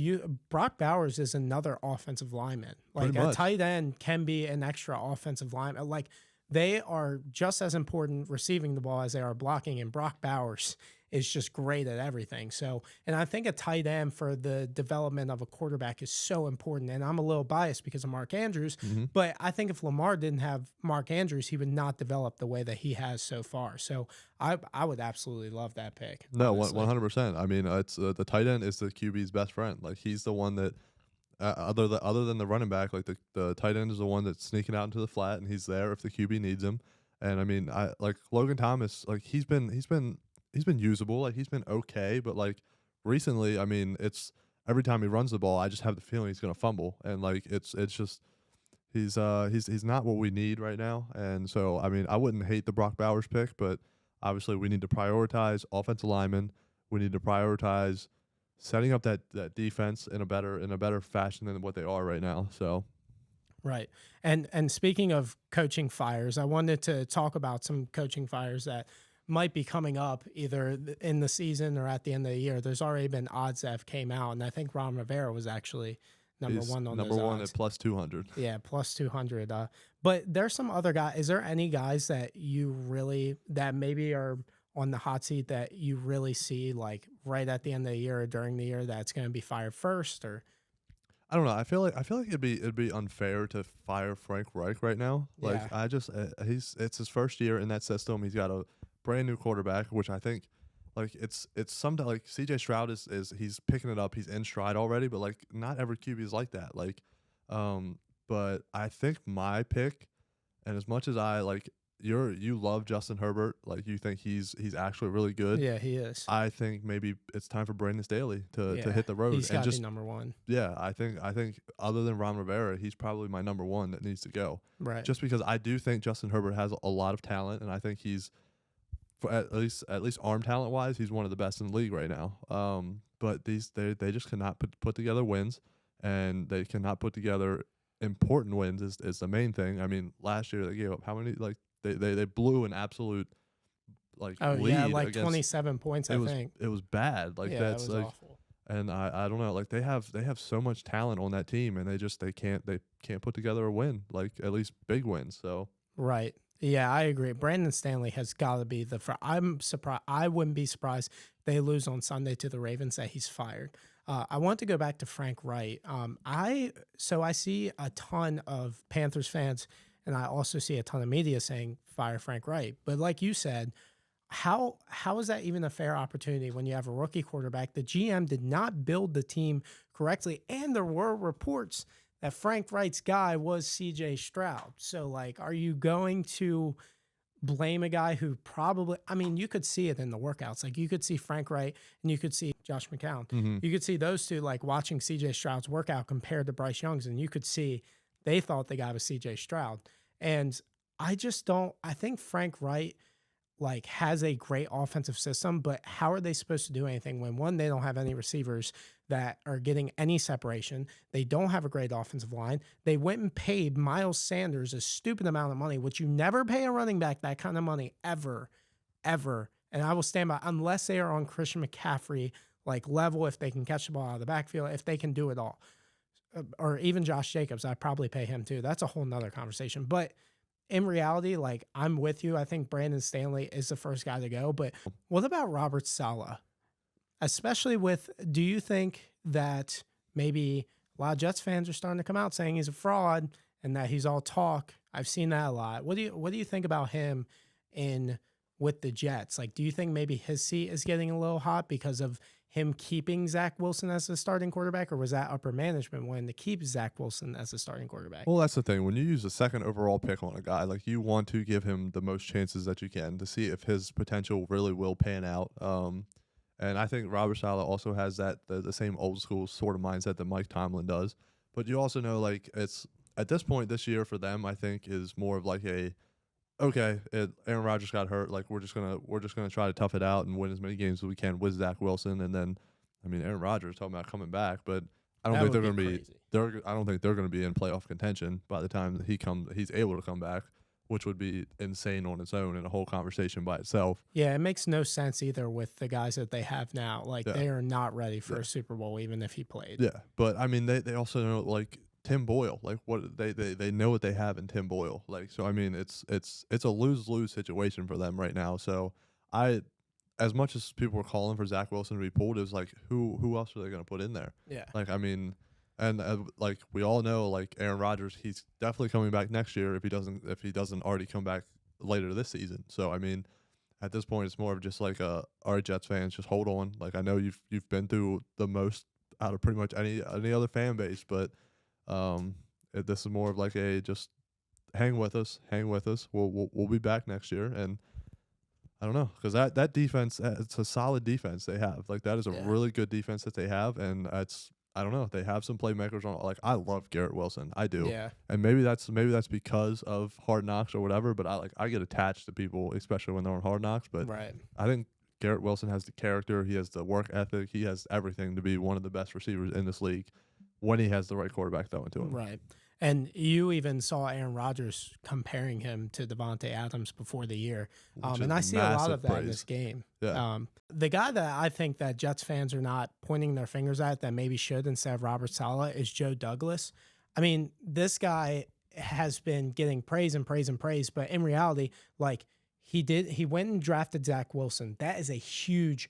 Brock Bowers is another offensive lineman. Like a tight end can be an extra offensive lineman. Like they are just as important receiving the ball as they are blocking, and Brock Bowers is just great at everything. So, and I think a tight end for the development of a quarterback is so important. And I'm a little biased because of Mark Andrews, but I think if Lamar didn't have Mark Andrews, he would not develop the way that he has so far. So I would absolutely love that pick. No, 100%. I mean, it's the tight end is the QB's best friend. Like he's the one that, other than the running back, like the tight end is the one that's sneaking out into the flat, and he's there if the QB needs him. And I mean, I like Logan Thomas, like he's been usable, like he's been okay, but like recently, I mean, it's every time he runs the ball, I just have the feeling he's gonna fumble, and like it's just he's not what we need right now. And so I mean, I wouldn't hate the Brock Bowers pick, but obviously we need to prioritize offensive linemen. We need to prioritize setting up that defense in a better fashion than what they are right now. So. Right. And speaking of coaching fires, I wanted to talk about some coaching fires that might be coming up either in the season or at the end of the year. There's already been odds that have came out, and I think Ron Rivera was actually number one on those odds. At plus 200. Yeah, plus 200. But there's some other guys. Is there any guys that that maybe are on the hot seat that you really see like right at the end of the year or during the year that's going to be fired first? Or I don't know. I feel like it'd be unfair to fire Frank Reich right now. Like it's his first year in that system. He's got a brand new quarterback, which I think like it's sometimes like CJ Stroud is he's picking it up. He's in stride already, but like not every QB is like that. Like, but I think my pick, and as much as I like you love Justin Herbert, like you think he's actually really good. Yeah, he is. I think maybe it's time for Brandon Staley to hit the road. He's got to be number one. Yeah, I think other than Ron Rivera, he's probably my number one that needs to go. Right. Just because I do think Justin Herbert has a lot of talent, and I think he's at least arm talent wise, he's one of the best in the league right now. But they just cannot put together wins, and they cannot put together important wins is the main thing. I mean, last year they gave up how many? Like they blew an absolute lead. Like 27 points. I think it was bad. Like that's that was like awful. And I don't know. Like they have so much talent on that team, and they can't put together a win, like at least big wins. So right. Yeah, I agree. Brandon Stanley has got to be I'm surprised. I wouldn't be surprised if they lose on Sunday to the Ravens that he's fired. I want to go back to Frank Reich. I see a ton of Panthers fans, and I also see a ton of media saying fire Frank Reich. But like you said, how is that even a fair opportunity when you have a rookie quarterback? The GM did not build the team correctly, and there were reports that Frank Reich's guy was CJ Stroud. So, like, are you going to blame a guy who probably, I mean, you could see it in the workouts. Like, you could see Frank Reich and you could see Josh McCown. Mm-hmm. You could see those two, like, watching CJ Stroud's workout compared to Bryce Young's, and you could see they thought the guy was CJ Stroud. And I think Frank Reich, like, has a great offensive system, but how are they supposed to do anything when, one, they don't have any receivers that are getting any separation? They don't have a great offensive line. They went and paid Miles Sanders a stupid amount of money, which you never pay a running back that kind of money ever. And I will stand by, unless they are on Christian McCaffrey like level, if they can catch the ball out of the backfield, if they can do it all. Or even Josh Jacobs, I'd probably pay him too. That's a whole nother conversation. But in reality, like, I'm with you. I think Brandon Stanley is the first guy to go. But what about Robert Saleh? Especially do you think that maybe a lot of Jets fans are starting to come out saying he's a fraud and that he's all talk? I've seen that a lot. What do you think about him with the Jets? Like, do you think maybe his seat is getting a little hot because of him keeping Zach Wilson as the starting quarterback, or was that upper management wanting to keep Zach Wilson as the starting quarterback? Well, that's the thing. When you use a second overall pick on a guy, like, you want to give him the most chances that you can to see if his potential really will pan out. And I think Robert Saleh also has that the same old school sort of mindset that Mike Tomlin does. But you also know, like, it's at this point this year for them, I think, is more of like a okay, Aaron Rodgers got hurt. Like we're just gonna try to tough it out and win as many games as we can with Zach Wilson. And then, I mean, Aaron Rodgers talking about coming back, but I don't think they're gonna be. I don't think they're gonna be in playoff contention by the time that he's able to come back, which would be insane on its own and a whole conversation by itself. Yeah, it makes no sense either with the guys that they have now. Like they are not ready for a Super Bowl, even if he played. Yeah, but I mean, they also know like Tim Boyle, like what they know what they have in Tim Boyle. Like, so I mean, it's a lose-lose situation for them right now. So as much as people were calling for Zach Wilson to be pulled, it was like who else are they going to put in there? Yeah, like I mean. And like we all know, like Aaron Rodgers, he's definitely coming back next year if he doesn't already come back later this season. So I mean, at this point, it's more of just like all right, Jets fans, just hold on. Like I know you've been through the most out of pretty much any other fan base, but this is more of like a just hang with us. We'll be back next year, and I don't know, because that defense, it's a solid defense they have. Like that is a really good defense that they have, and I don't know. They have some playmakers on. Like I love Garrett Wilson, I do. Yeah. And maybe that's because of Hard Knocks or whatever. But I get attached to people, especially when they're on Hard Knocks. But I think Garrett Wilson has the character. He has the work ethic. He has everything to be one of the best receivers in this league when he has the right quarterback throwing to him. Right. And you even saw Aaron Rodgers comparing him to Devontae Adams before the year. And I see a lot of that in this game. Yeah. The guy that I think that Jets fans are not pointing their fingers at that maybe should instead of Robert Saleh is Joe Douglas. I mean, this guy has been getting praise and praise and praise, but in reality, like he went and drafted Zach Wilson. That is a huge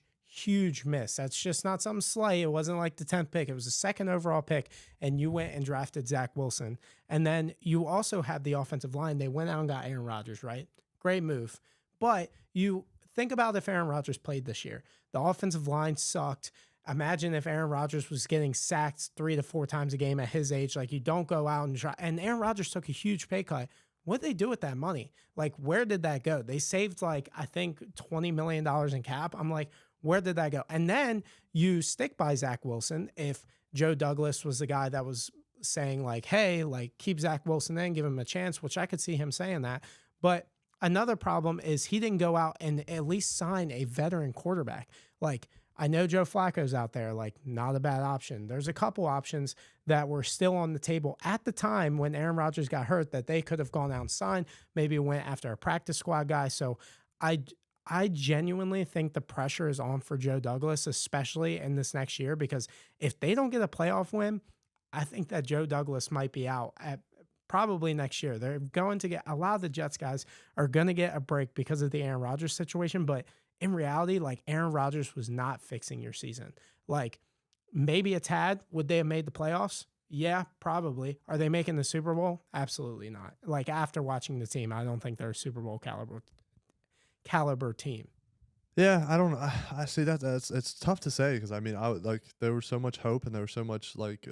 miss. That's just not something slight. It wasn't like the 10th pick. It was the 2nd overall pick, and you went and drafted Zach Wilson. And then you also have the offensive line. They went out and got Aaron Rodgers, right? Great move. But you think about if Aaron Rodgers played this year. The offensive line sucked. Imagine if Aaron Rodgers was getting sacked 3 to 4 times a game at his age. Like, you don't go out and try. And Aaron Rodgers took a huge pay cut. What did they do with that money? Like, where did that go? They saved, like, I think $20 million in cap. I'm like, where did that go? And then you stick by Zach Wilson. If Joe Douglas was the guy that was saying like, hey, like keep Zach Wilson in, give him a chance, which I could see him saying that. But another problem is he didn't go out and at least sign a veteran quarterback. Like I know Joe Flacco's out there, like not a bad option. There's a couple options that were still on the table at the time when Aaron Rodgers got hurt that they could have gone out and signed, maybe went after a practice squad guy. So I genuinely think the pressure is on for Joe Douglas, especially in this next year, because if they don't get a playoff win, I think that Joe Douglas might be out at probably next year. They're going to get a lot of the Jets guys are going to get a break because of the Aaron Rodgers situation. But in reality, like Aaron Rodgers was not fixing your season. Like maybe a tad. Would they have made the playoffs? Yeah, probably. Are they making the Super Bowl? Absolutely not. Like after watching the team, I don't think they're a Super Bowl caliber team. Yeah, I don't know. I see that. It's tough to say because I mean, there was so much hope and there was so much like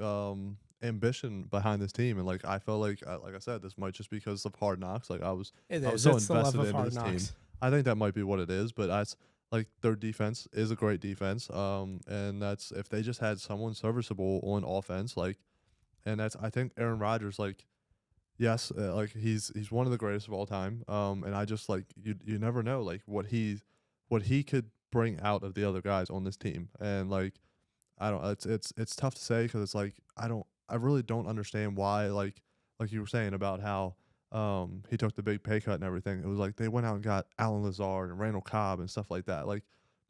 ambition behind this team, and like I felt like I said, this might just be because of Hard Knocks. Like I was so invested in this team. I think that might be what it is, but that's like their defense is a great defense. And that's if they just had someone serviceable on offense, like, and that's I think Aaron Rodgers, like. Yes, like he's one of the greatest of all time. And I just like you never know like what he could bring out of the other guys on this team. And like I don't it's tough to say because it's like I really don't understand why like you were saying about how he took the big pay cut and everything. It was like they went out and got Alan Lazard and Randall Cobb and stuff like that. Like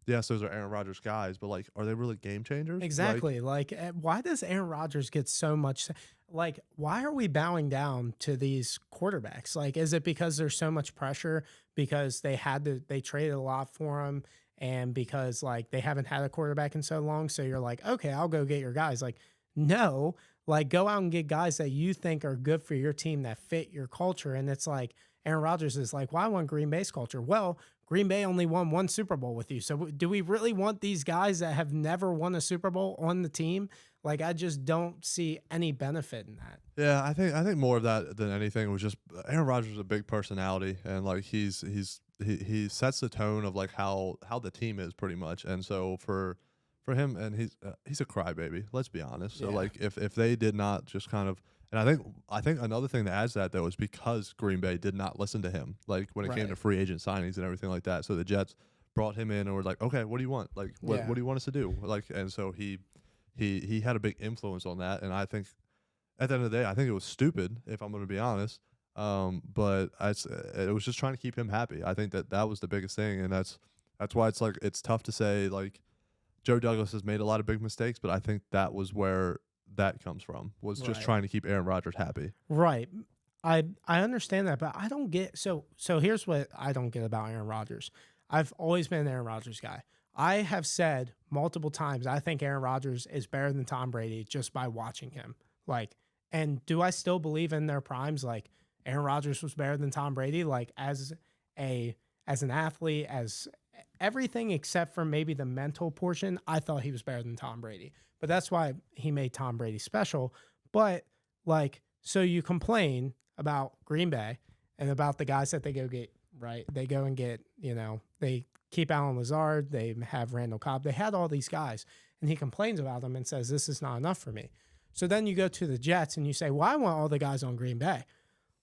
yes, those are Aaron Rodgers guys, but like are they really game changers? Exactly. Like why does Aaron Rodgers get so much? Like, why are we bowing down to these quarterbacks? Like, is it because there's so much pressure because they traded a lot for him and because like they haven't had a quarterback in so long? So you're like, okay, I'll go get your guys. Like, no, like go out and get guys that you think are good for your team that fit your culture. And it's like Aaron Rodgers is like, well, I want Green Bay's culture. Well, Green Bay only won 1 Super Bowl with you. So do we really want these guys that have never won a Super Bowl on the team? Like, I just don't see any benefit in that. Yeah, I think more of that than anything was just Aaron Rodgers is a big personality, and like he sets the tone of like how the team is pretty much. And so for him, and he's a crybaby. Let's be honest. So like if they did not just kind of And I think another thing that adds that though is because Green Bay did not listen to him, like when it came to free agent signings and everything like that. So the Jets brought him in and were like, okay, what do you want? Like, what do you want us to do? Like, and so he had a big influence on that. And I think at the end of the day, I think it was stupid, if I'm going to be honest. But it was just trying to keep him happy. I think that was the biggest thing, and that's why it's like it's tough to say like Joe Douglas has made a lot of big mistakes, but I think that was where that comes from, was just trying to keep Aaron Rodgers happy. Right. I understand that, but I don't get so here's what I don't get about Aaron Rodgers. I've always been an Aaron Rodgers guy. I have said multiple times I think Aaron Rodgers is better than Tom Brady just by watching him. Like, and do I still believe in their primes? Like, Aaron Rodgers was better than Tom Brady, like as an athlete, as everything except for maybe the mental portion. I thought he was better than Tom Brady, but that's why he made Tom Brady special. But like, so you complain about Green Bay and about the guys that they go get, right? They go and get, they keep Allen Lazard, they have Randall Cobb, they had all these guys, and he complains about them and says, this is not enough for me. So then you go to the Jets and you say, well, I want all the guys on Green Bay.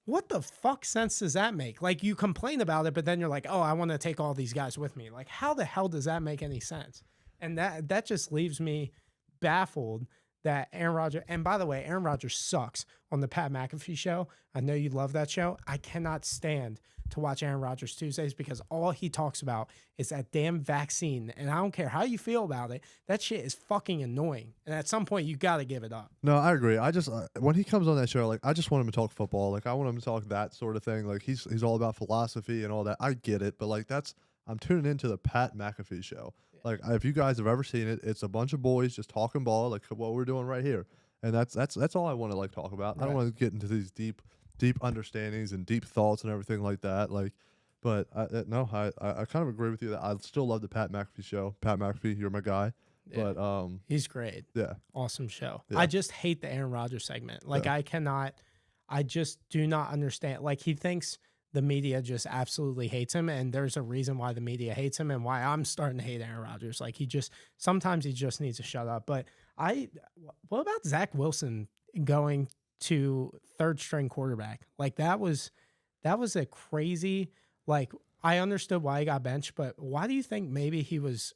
What the fuck sense does that make? Like, you complain about it, but then you're like, oh, I want to take all these guys with me. Like, how the hell does that make any sense? And that just leaves me baffled that Aaron Rodgers, and by the way, Aaron Rodgers sucks on the Pat McAfee show. I know you love that show. I cannot stand to watch Aaron Rodgers Tuesdays because all he talks about is that damn vaccine. And I don't care how you feel about it. That shit is fucking annoying. And at some point, you got to give it up. No, I agree. I just, when he comes on that show, like, I just want him to talk football. Like, I want him to talk that sort of thing. Like, he's all about philosophy and all that. I get it. But, like, I'm tuning into the Pat McAfee show. Like, if you guys have ever seen it, it's a bunch of boys just talking ball, like what we're doing right here. And that's all I want to, like, talk about. Right. I don't want to get into these deep understandings and deep thoughts and everything like that. Like, but I kind of agree with you that I still love the Pat McAfee show. Pat McAfee, you're my guy. Yeah. But he's great. Yeah. Awesome show. Yeah. I just hate the Aaron Rodgers segment. Like, I just do not understand. Like, he thinks the media just absolutely hates him, and there's a reason why the media hates him and why I'm starting to hate Aaron Rodgers. Like, sometimes he just needs to shut up. But what about Zach Wilson going to third string quarterback? Like, that was a crazy, like, I understood why he got benched, but why do you think maybe he was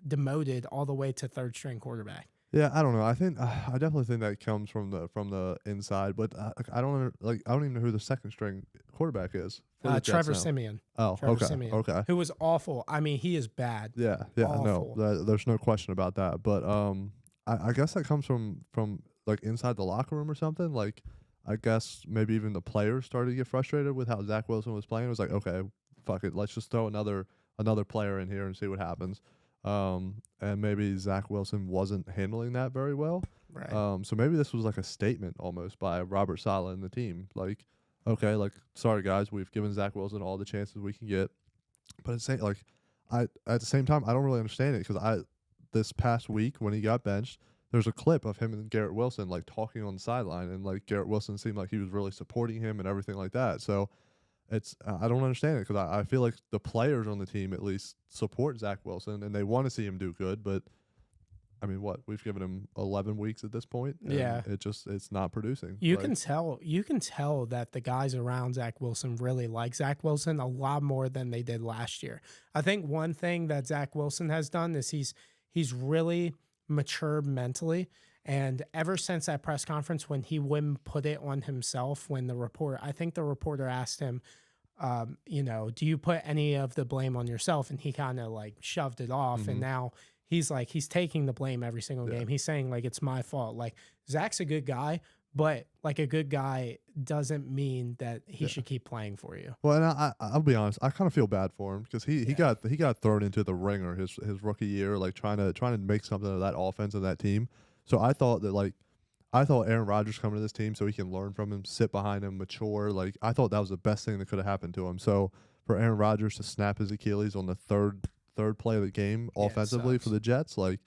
demoted all the way to third string quarterback? Yeah, I don't know. I definitely think that comes from the inside, but I don't even know who the second string quarterback is. Trevor Siemian. Oh, Trevor okay, Siemian, okay. Who was awful. I mean, he is bad. Yeah, awful. No, there's no question about that. But I guess that comes from like inside the locker room or something. Like, I guess maybe even the players started to get frustrated with how Zach Wilson was playing. It was like, okay, fuck it, let's just throw another player in here and see what happens. And maybe Zach Wilson wasn't handling that very well. Right. So maybe this was like a statement almost by Robert Saleh and the team. Like, okay, like, sorry guys, we've given Zach Wilson all the chances we can get. But at the same time, I don't really understand it because this past week when he got benched, there's a clip of him and Garrett Wilson like talking on the sideline, and like Garrett Wilson seemed like he was really supporting him and everything like that. So I don't understand it because I feel like the players on the team at least support Zach Wilson and they want to see him do good. But I mean, we've given him 11 weeks at this point. And yeah, it's not producing. You can tell that the guys around Zach Wilson really like Zach Wilson a lot more than they did last year. I think one thing that Zach Wilson has done is he's really matured mentally. And ever since that press conference, when he wouldn't put it on himself, when the reporter asked him, do you put any of the blame on yourself? And he kind of like shoved it off. Mm-hmm. And now he's taking the blame every single game. He's saying like, it's my fault. Like, Zach's a good guy, but like a good guy doesn't mean that he should keep playing for you. Well, and I'll be honest, I kind of feel bad for him because he got thrown into the ringer his rookie year, like trying to make something of that offense and that team. So I thought Aaron Rodgers coming to this team so he can learn from him, sit behind him, mature. Like, I thought that was the best thing that could have happened to him. So for Aaron Rodgers to snap his Achilles on the third play of the game offensively for the Jets, like,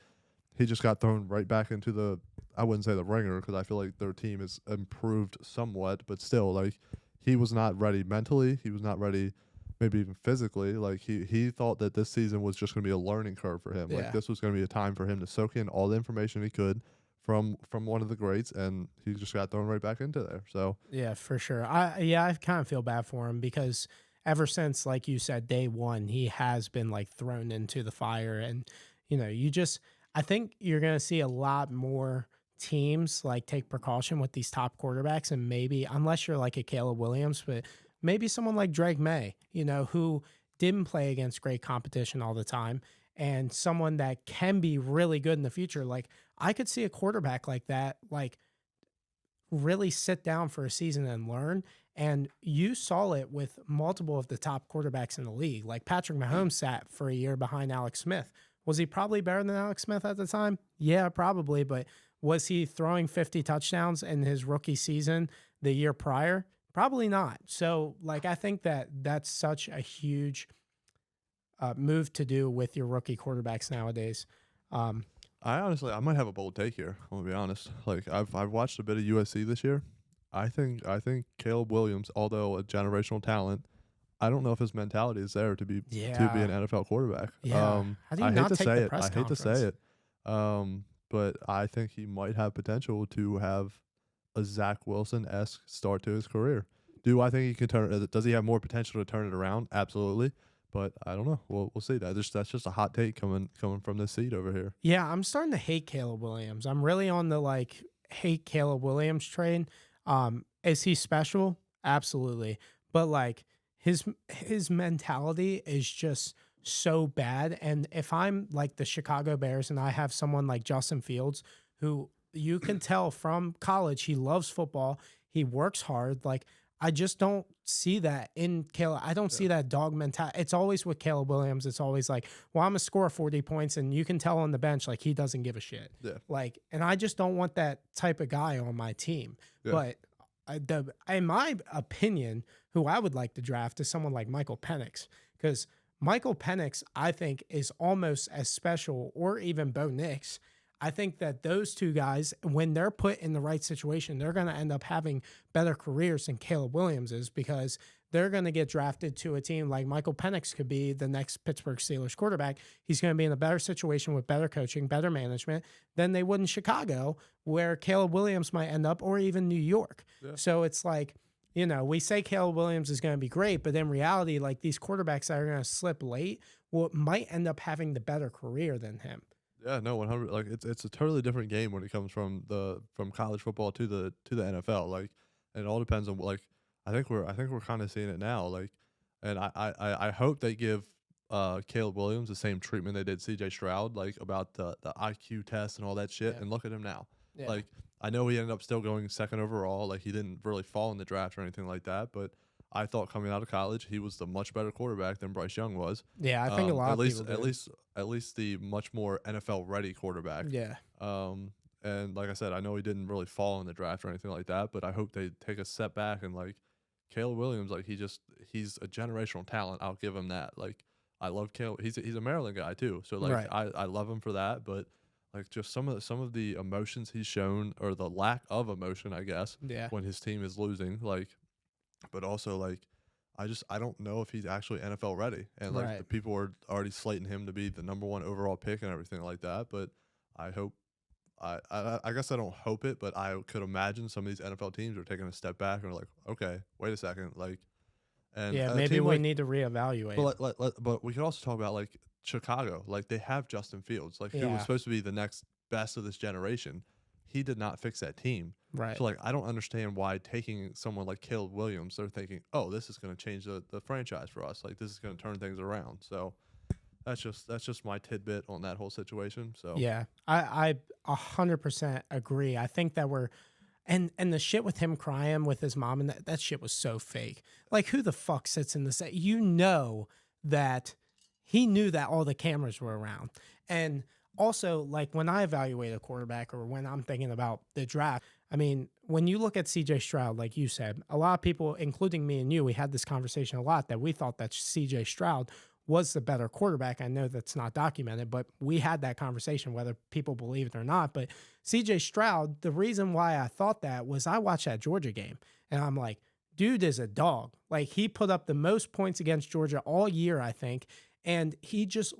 he just got thrown right back into I wouldn't say the ringer because I feel like their team has improved somewhat, but still, like, he was not ready mentally. He was not ready maybe even physically. Like, he thought that this season was just going to be a learning curve for him. Like, this was going to be a time for him to soak in all the information he could, from one of the greats, and he just got thrown right back into there. So yeah, for sure. I kind of feel bad for him because ever since, like you said, day one, he has been like thrown into the fire, and I think you're gonna see a lot more teams like take precaution with these top quarterbacks, and maybe unless you're like a Caleb Williams, but maybe someone like Drake May, who didn't play against great competition all the time, and someone that can be really good in the future. Like I could see a quarterback like that, like really sit down for a season and learn. And you saw it with multiple of the top quarterbacks in the league. Like Patrick Mahomes sat for a year behind Alex Smith. Was he probably better than Alex Smith at the time? Yeah, probably. But was he throwing 50 touchdowns in his rookie season the year prior? Probably not. So, like, I think that that's such a huge move to do with your rookie quarterbacks nowadays. I might have a bold take here. I'm gonna be honest. Like I've watched a bit of USC this year. I think Caleb Williams, although a generational talent, I don't know if his mentality is there to be an NFL quarterback. Yeah. How do you not take the press conference? I hate to say it. But I think he might have potential to have a Zach Wilson-esque start to his career. Do I think he can turn? Does he have more potential to turn it around? Absolutely. But I don't know. We'll see. That's just a hot take coming from this seat over here. Yeah, I'm starting to hate Caleb Williams. I'm really on the hate Caleb Williams train. Is he special? Absolutely. But his mentality is just so bad. And if I'm like the Chicago Bears and I have someone like Justin Fields, who you can tell from college, he loves football, he works hard. Like I just don't see that in Caleb. I don't see that dog mentality. It's always with Caleb Williams. It's always like, well, I'm going to score 40 points. And you can tell on the bench, like, he doesn't give a shit. Yeah. And I just don't want that type of guy on my team. Yeah. But in my opinion, who I would like to draft is someone like Michael Penix. Because Michael Penix, I think, is almost as special, or even Bo Nix. I think that those two guys, when they're put in the right situation, they're going to end up having better careers than Caleb Williams is, because they're going to get drafted to a team like Michael Penix could be the next Pittsburgh Steelers quarterback. He's going to be in a better situation with better coaching, better management than they would in Chicago, where Caleb Williams might end up, or even New York. Yeah. So it's like, we say Caleb Williams is going to be great, but in reality, like these quarterbacks that are going to slip late might end up having the better career than him. Yeah, no, 100. Like it's a totally different game when it comes from college football to the NFL. Like, and it all depends on I think we're kind of seeing it now. Like, and I hope they give Caleb Williams the same treatment they did C.J. Stroud, like about the IQ test and all that shit. Yeah. And look at him now. Yeah. Like, I know he ended up still going second overall. Like, he didn't really fall in the draft or anything like that, but I thought coming out of college, he was the much better quarterback than Bryce Young was. Yeah, I think a lot of people do. At least the much more NFL ready quarterback. Yeah. And like I said, I know he didn't really fall in the draft or anything like that, but I hope they take a step back and like Caleb Williams, like he's a generational talent. I'll give him that. Like, I love Caleb. He's a Maryland guy too, so like I love him for that. But like just some of the emotions he's shown, or the lack of emotion, I guess. Yeah. When his team is losing, like. But also, like, I don't know if he's actually NFL ready. And, like, the people are already slating him to be the #1 overall pick and everything like that. But I hope I guess I don't hope it, but I could imagine some of these NFL teams are taking a step back and are like, okay, wait a second. Like, and yeah, maybe we need to reevaluate. But we could also talk about, like, Chicago. Like, they have Justin Fields, like, who was supposed to be the next best of this generation. He did not fix that team. Right. So, like, I don't understand why taking someone like Caleb Williams, they're thinking, oh, this is going to change the franchise for us. Like, this is going to turn things around. So that's just my tidbit on that whole situation. So yeah, I 100% agree. I think that and the shit with him crying with his mom, and that shit was so fake. Like, who the fuck sits in the set? That he knew that all the cameras were around. And also, like, when I evaluate a quarterback, or when I'm thinking about the draft, I mean, when you look at C.J. Stroud, like you said, a lot of people, including me and you, we had this conversation a lot, that we thought that C.J. Stroud was the better quarterback. I know that's not documented, but we had that conversation, whether people believe it or not. But C.J. Stroud, the reason why I thought that was I watched that Georgia game, and I'm like, dude is a dog. Like, he put up the most points against Georgia all year, I think. And he just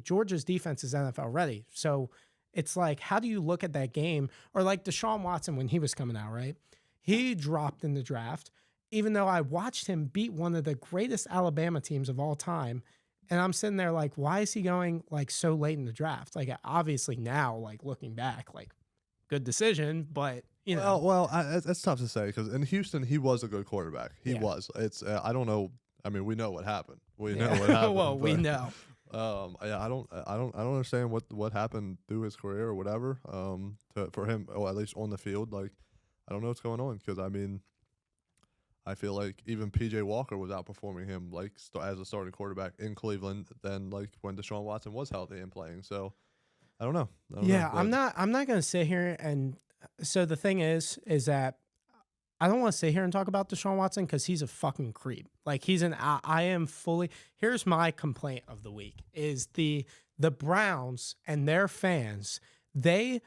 Georgia's defense is NFL ready. So it's like, how do you look at that game? Or like Deshaun Watson when he was coming out, right? He dropped in the draft, even though I watched him beat one of the greatest Alabama teams of all time. And I'm sitting there like, why is he going like so late in the draft? Like, obviously now, like looking back, like good decision, but you know. Well, it's tough to say because in Houston he was a good quarterback. He was. It's I don't know. I mean, we know what happened. We know what happened. Well, we know. I don't understand what happened through his career or whatever. For him, or at least on the field, like I don't know what's going on because I mean, I feel like even PJ Walker was outperforming him like as a starting quarterback in Cleveland than like when Deshaun Watson was healthy and playing. So I don't know. I'm not going to sit here and so the thing is that I don't want to sit here and talk about Deshaun Watson because he's a fucking creep. Like I am fully. Here's my complaint of the week: is the Browns and their fans. They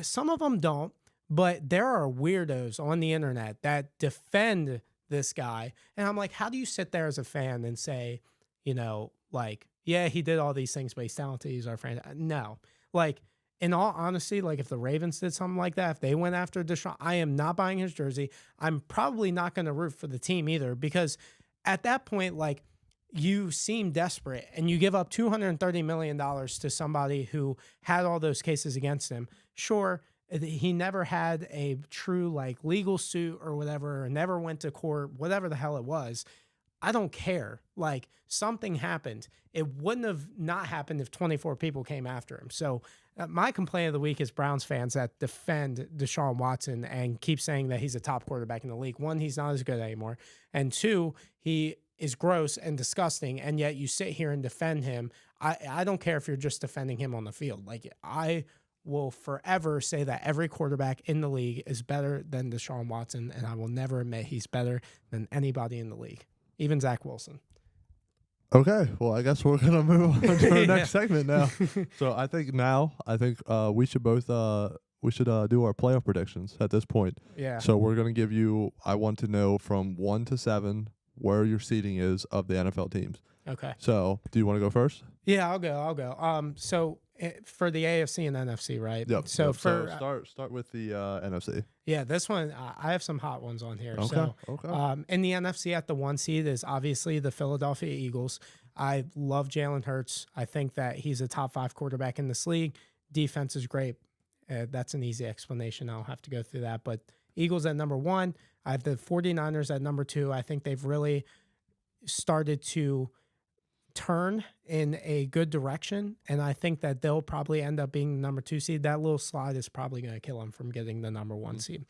some of them don't, but there are weirdos on the internet that defend this guy, and I'm like, how do you sit there as a fan and say, you know, like, yeah, he did all these things, but he's talented. He's our friend. No, like. In all honesty, like if the Ravens did something like that, if they went after Deshaun, I am not buying his jersey. I'm probably not going to root for the team either because at that point, like you seem desperate and you give up $230 million to somebody who had all those cases against him. Sure, he never had a true like legal suit or whatever, or never went to court, whatever the hell it was. I don't care. Like something happened. It wouldn't have not happened if 24 people came after him. So my complaint of the week is Browns fans that defend Deshaun Watson and keep saying that he's a top quarterback in the league. One, he's not as good anymore. And two, he is gross and disgusting. And yet you sit here and defend him. I don't care if you're just defending him on the field. Like I will forever say that every quarterback in the league is better than Deshaun Watson. And I will never admit he's better than anybody in the league. Even Zach Wilson. Okay, well, I guess we're gonna move on to our next segment now. So I think we should both do our playoff predictions at this point. Yeah. So we're gonna give you. I want to know from 1 to 7 where your seating is of the NFL teams. Okay. So do you want to go first? Yeah, I'll go. So for the AFC and NFC, right? Yep. So start with the NFC. Yeah, this one I have some hot ones on here. Okay. In the NFC at the 1 seed is obviously the Philadelphia Eagles. I love Jalen Hurts. I think that he's a top 5 quarterback in this league. Defense is great. That's an easy explanation. I don't have to go through that. But Eagles at number 1. I have the 49ers at number 2. I think they've really started to turn in a good direction, and I think that they'll probably end up being the number 2 seed. That little slide is probably going to kill them from getting the number 1 seed.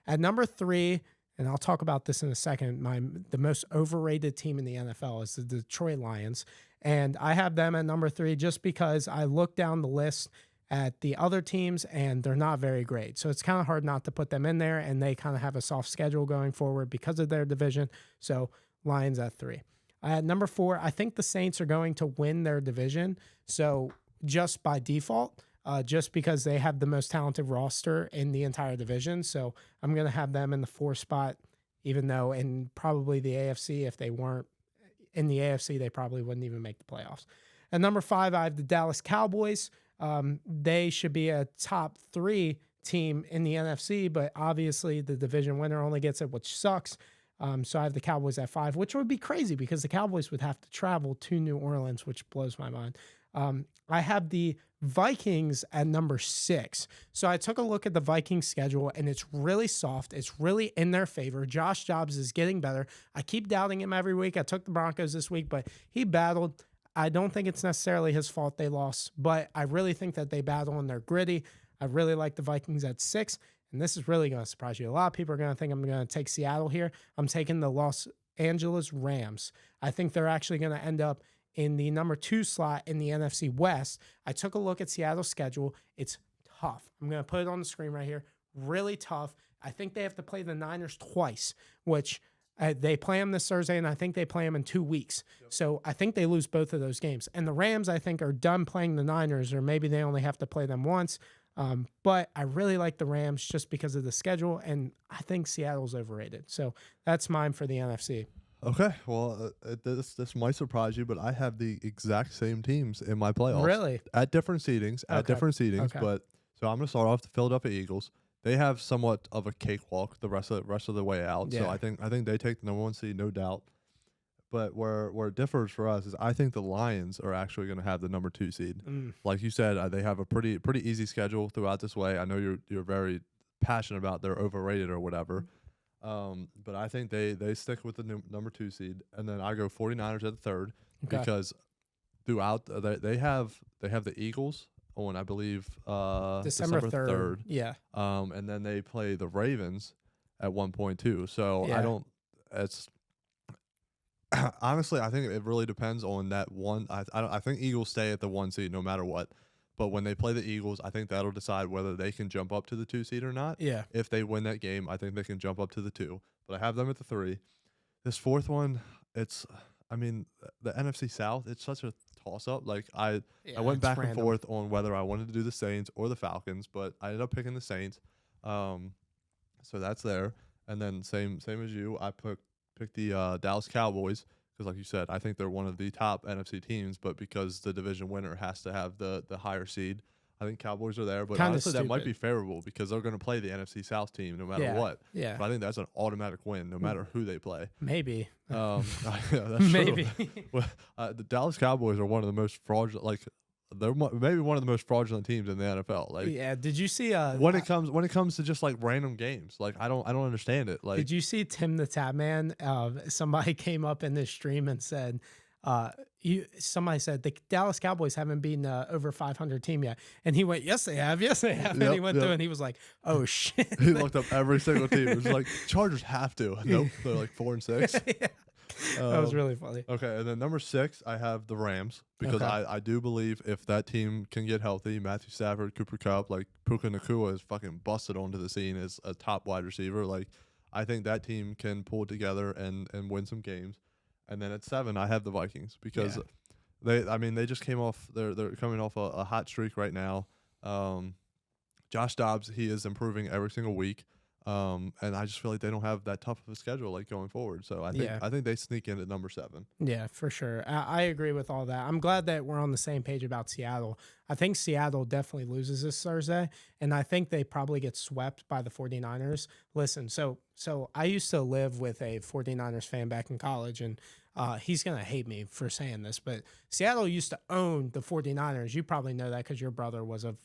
At number 3, and I'll talk about this in a second, the most overrated team in the NFL is the Detroit Lions, and I have them at number 3 just because I look down the list at the other teams and they're not very great. So it's kind of hard not to put them in there, and they kind of have a soft schedule going forward because of their division. So Lions at 3. At number 4, I think the Saints are going to win their division. So just by default, just because they have the most talented roster in the entire division. So I'm going to have them in the 4 spot, even though in probably the AFC, if they weren't in the AFC, they probably wouldn't even make the playoffs. At number 5, I have the Dallas Cowboys. They should be a top 3 team in the NFC, but obviously the division winner only gets it, which sucks. So I have the Cowboys at 5, which would be crazy because the Cowboys would have to travel to New Orleans, which blows my mind. I have the Vikings at number 6. So I took a look at the Vikings schedule, and it's really soft. It's really in their favor. Josh Jacobs is getting better. I keep doubting him every week. I took the Broncos this week, but he battled. I don't think it's necessarily his fault they lost, but I really think that they battle and they're gritty. I really like the Vikings at 6. And this is really going to surprise you. A lot of people are going to think I'm going to take Seattle here. I'm taking the Los Angeles Rams. I think they're actually going to end up in the number 2 slot in the NFC West. I took a look at Seattle's schedule. It's tough. I'm going to put it on the screen right here. Really tough. I think they have to play the Niners twice, which they play them this Thursday, and I think they play them in 2 weeks. Yep. So I think they lose both of those games. And the Rams, I think, are done playing the Niners, or maybe they only have to play them once. But I really like the Rams just because of the schedule, and I think Seattle's overrated. So that's mine for the NFC. Okay, well, this might surprise you, but I have the exact same teams in my playoffs. Really? At different seedings, Okay. But so I'm going to start off the Philadelphia Eagles. They have somewhat of a cakewalk the rest of the way out. Yeah. So I think they take the number 1 seed, no doubt. But where it differs for us is I think the Lions are actually going to have the number 2 seed. Like you said, they have a pretty easy schedule throughout this way. I know you're very passionate about their overrated or whatever. But I think they stick with the number 2 seed, and then I go 49ers at the 3rd because throughout they have the Eagles on, I believe, December 3rd. Yeah. And then they play the Ravens at 1.2. So I don't. It's honestly, I think it really depends on that one. I think Eagles stay at the 1 seed no matter what. But when they play the Eagles, I think that'll decide whether they can jump up to the 2 seed or not. Yeah. If they win that game, I think they can jump up to the 2. But I have them at the 3. This 4th one, I mean, the NFC South, it's such a toss-up. Like, I went back and forth on whether I wanted to do the Saints or the Falcons, but I ended up picking the Saints. So that's there. And then same as you, I picked the Dallas Cowboys. Because like you said, I think they're one of the top NFC teams, but because the division winner has to have the higher seed, I think Cowboys are there. But honestly, that might be favorable because they're going to play the NFC South team no matter what. Yeah. But I think that's an automatic win no matter who they play. Maybe. That's Maybe. Well, the Dallas Cowboys are one of the most fraudulent, like, they're maybe one of the most fraudulent teams in the NFL. Like, yeah, did you see when it comes to just like random games? Like, I don't understand it. Like, did you see Tim the Tap Man? Somebody came up in this stream and said, somebody said the Dallas Cowboys haven't been over 500 team yet, and he went, yes they have. And he went through and he was like, oh shit. He looked up every single team. It was like, Chargers have to. Nope, they're like 4 and 6. Yeah. That was really funny. Okay, and then number 6, I have the Rams because I do believe if that team can get healthy, Matthew Stafford, Cooper Kupp, like Puka Nacua is fucking busted onto the scene as a top wide receiver. Like, I think that team can pull it together and win some games. And then at 7, I have the Vikings because they just came off. They're coming off a hot streak right now. Josh Dobbs, he is improving every single week. And I just feel like they don't have that tough of a schedule like going forward. So I think they sneak in at number 7. Yeah, for sure. I agree with all that. I'm glad that we're on the same page about Seattle. I think Seattle definitely loses this Thursday, and I think they probably get swept by the 49ers. Listen, so I used to live with a 49ers fan back in college, and he's going to hate me for saying this, but Seattle used to own the 49ers. You probably know that because your brother is a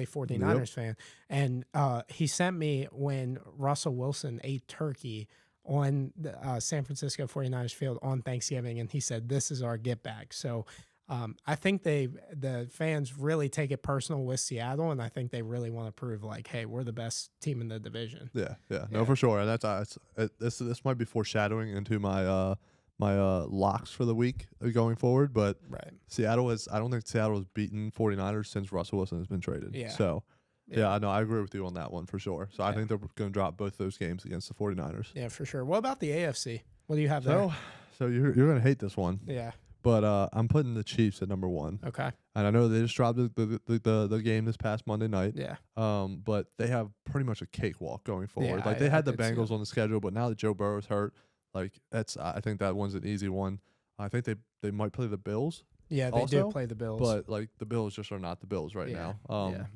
49ers fan. And he sent me when Russell Wilson ate turkey on the San Francisco 49ers field on Thanksgiving, and he said, this is our get back. So I think the fans really take it personal with Seattle, and I think they really want to prove like, hey, we're the best team in the division. Yeah. No, for sure. And that's this might be foreshadowing into my locks for the week going forward, but I don't think Seattle has beaten 49ers since Russell Wilson has been traded. Yeah. So I know I agree with you on that one for sure. So I think they're going to drop both those games against the 49ers. Yeah, for sure. What about the AFC? What do you have there? So you're going to hate this one. Yeah. But I'm putting the Chiefs at number 1. Okay. And I know they just dropped the game this past Monday night. Yeah. But they have pretty much a cakewalk going forward. Yeah, they had the Bengals on the schedule, but now that Joe Burrow's hurt, like I think that one's an easy one. I think they might play the Bills. Yeah, they do play the Bills. But like the Bills just are not the Bills right now.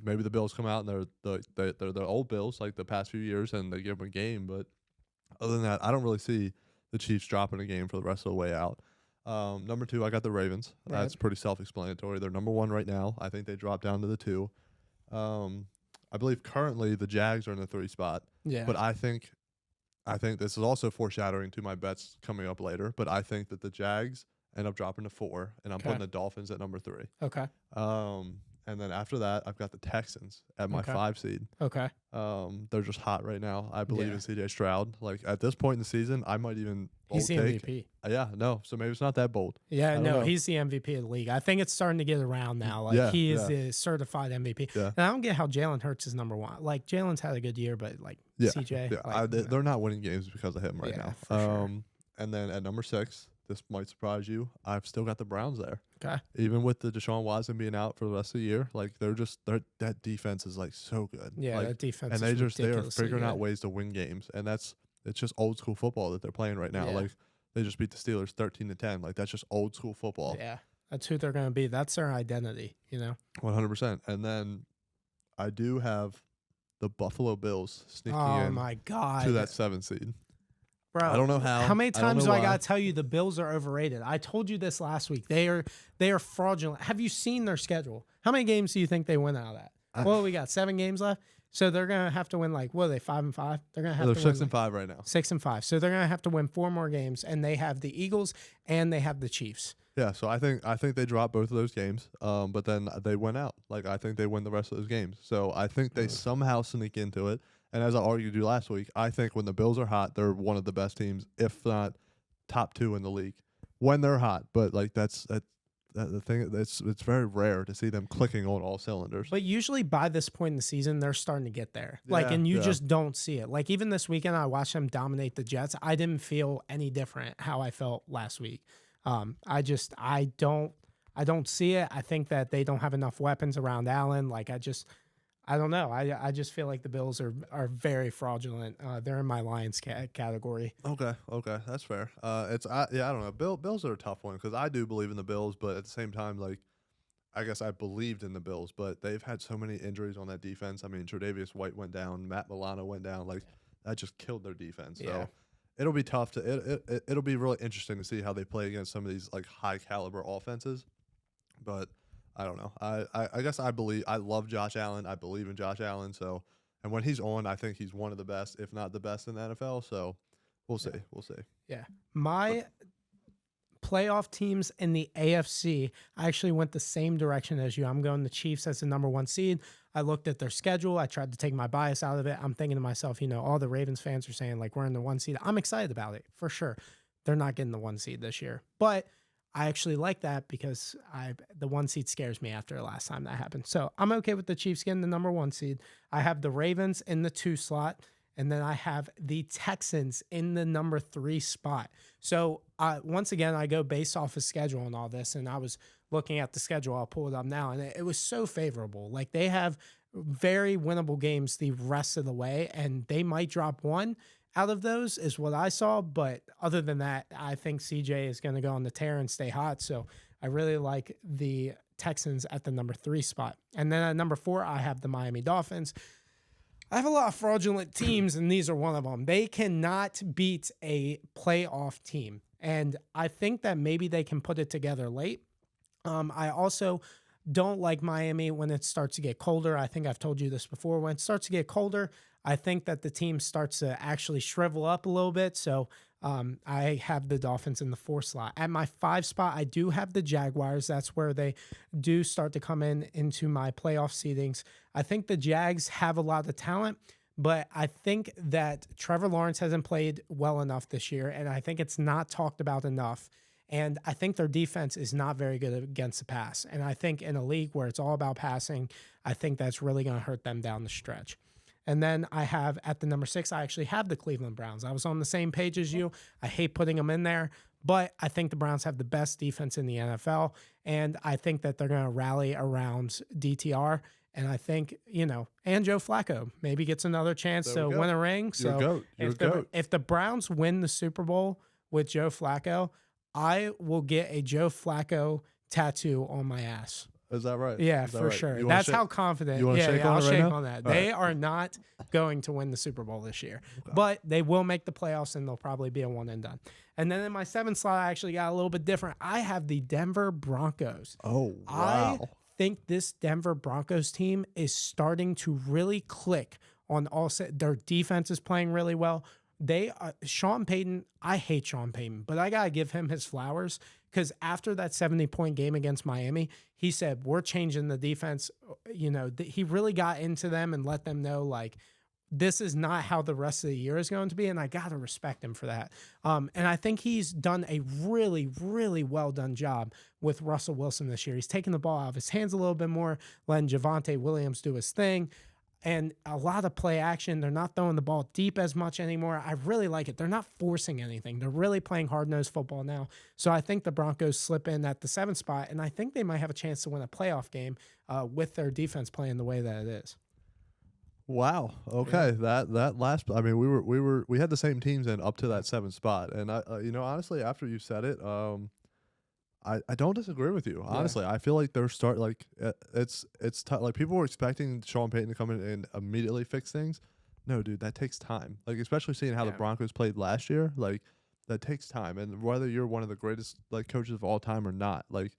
Maybe the Bills come out and they're the old Bills like the past few years and they give them a game. But other than that, I don't really see the Chiefs dropping a game for the rest of the way out. Number 2, I got the Ravens. Right. That's pretty self-explanatory. They're number 1 right now. I think they drop down to the 2. I believe currently the Jags are in the 3 spot. Yeah. But I think this is also foreshadowing to my bets coming up later. But I think that the Jags end up dropping to 4, and I'm putting the Dolphins at number 3. Okay. And then after that, I've got the Texans at my 5 seed. Okay. They're just hot right now. I believe in C.J. Stroud. Like at this point in the season, I might even he's the MVP. So maybe it's not that bold. Yeah, no, he's the MVP of the league. I think it's starting to get around now. Like he is the certified MVP. Yeah. And I don't get how Jalen Hurts is number 1. Like Jalen's had a good year, but like CJ, they're not winning games because of him right now. For sure. And then at number 6. This might surprise you. I've still got the Browns there. Okay. Even with the Deshaun Watson being out for the rest of the year, like that defense is like so good. Yeah, like, that defense. And they are figuring out ways to win games, and it's just old school football that they're playing right now. Yeah. Like They just beat the Steelers 13-10. Like, that's just old school football. Yeah, that's who they're going to be. That's their identity, 100%. And then I do have the Buffalo Bills sneaking in my God. to that 7 seed. Bro, I don't know how. How many times do I got to tell you the Bills are overrated? I told you this last week. They are fraudulent. Have you seen their schedule? How many games do you think they win out of that? Well, we got 7 games left. So they're going to have to win, like, what are they, 5-5? They're going to have to win 6-5 right now. 6-5. So they're going to have to win 4 more games, and they have the Eagles and they have the Chiefs. Yeah, so I think they dropped both of those games, but then they went out. Like, I think they win the rest of those games. So I think they somehow sneak into it. And as I argued you last week, I think when the Bills are hot, they're one of the best teams, if not top 2 in the league. When they're hot, but like that's the thing. It's very rare to see them clicking on all cylinders. But usually by this point in the season, they're starting to get there. And you just don't see it. Like, even this weekend, I watched them dominate the Jets. I didn't feel any different how I felt last week. I don't see it. I think that they don't have enough weapons around Allen. Like, I don't know. I just feel like the Bills are very fraudulent. They're in my Lions category. Okay, that's fair. I don't know. Bills are a tough one because I do believe in the Bills, but at the same time, like, I guess I believed in the Bills, but they've had so many injuries on that defense. I mean, Tre'Davious White went down, Matt Milano went down. Like, that just killed their defense. So it'll be tough it'll be really interesting to see how they play against some of these like high caliber offenses, but. I don't know. I guess I love Josh Allen. I believe in Josh Allen. So, and when he's on, I think he's one of the best, if not the best in the NFL. So we'll see. We'll see. Yeah. My playoff teams in the AFC, I actually went the same direction as you. I'm going the Chiefs as the number 1 seed. I looked at their schedule. I tried to take my bias out of it. I'm thinking to myself, all the Ravens fans are saying, like, we're in the 1 seed. I'm excited about it, for sure. They're not getting the 1 seed this year. But I actually like that because the 1 seed scares me after the last time that happened. So I'm okay with the Chiefs getting the number 1 seed. I have the Ravens in the 2 slot, and then I have the Texans in the number 3 spot. So once again, I go based off of schedule and all this, and I was looking at the schedule. I'll pull it up now, and it was so favorable. Like, they have very winnable games the rest of the way, and they might drop one out of those is what I saw. But other than that, I think CJ is going to go on the tear and stay hot. So I really like the Texans at the number 3 spot. And then at number 4, I have the Miami Dolphins. I have a lot of fraudulent teams, and these are one of them. They cannot beat a playoff team. And I think that maybe they can put it together late. I also don't like Miami when it starts to get colder. I think I've told you this before. When it starts to get colder, I think that the team starts to actually shrivel up a little bit. So I have the Dolphins in the 4 slot. At my 5 spot, I do have the Jaguars. That's where they do start to come into my playoff seedings. I think the Jags have a lot of talent, but I think that Trevor Lawrence hasn't played well enough this year, and I think it's not talked about enough. And I think their defense is not very good against the pass. And I think in a league where it's all about passing, I think that's really going to hurt them down the stretch. And then I have at the number 6, I actually have the Cleveland Browns. I was on the same page as you. I hate putting them in there, but I think the Browns have the best defense in the NFL. And I think that they're going to rally around DTR. And I think, and Joe Flacco maybe gets another chance to win a ring. So if the Browns win the Super Bowl with Joe Flacco, I will get a Joe Flacco tattoo on my ass. Is that right? Yeah, for sure. That's how confident. I'll shake on that. They are not going to win the Super Bowl this year, but they will make the playoffs, and they'll probably be a one and done. And then in my 7th slot, I actually got a little bit different. I have the Denver Broncos. Oh, wow. I think this Denver Broncos team is starting to really click on all set. Their defense is playing really well. Sean Payton, I hate Sean Payton, but I got to give him his flowers because after that 70-point game against Miami, he said, we're changing the defense. He really got into them and let them know, like, this is not how the rest of the year is going to be, and I got to respect him for that. And I think he's done a really, really well-done job with Russell Wilson this year. He's taken the ball out of his hands a little bit more, letting Javonte Williams do his thing. And a lot of play action. They're not throwing the ball deep as much anymore. I really like it. They're not forcing anything. They're really playing hard-nosed football now. So I think the Broncos slip in at the 7th spot, and I think they might have a chance to win a playoff game with their defense playing the way that it is. Wow. Okay. Yeah. That last. I mean, we had the same teams in up to that 7th spot, and I, honestly, after you said it, I don't disagree with you. Honestly, I feel like they're it's like people were expecting Sean Payton to come in and immediately fix things. No, dude, that takes time. Like, especially seeing how the Broncos played last year, like that takes time. And whether you're one of the greatest like coaches of all time or not, like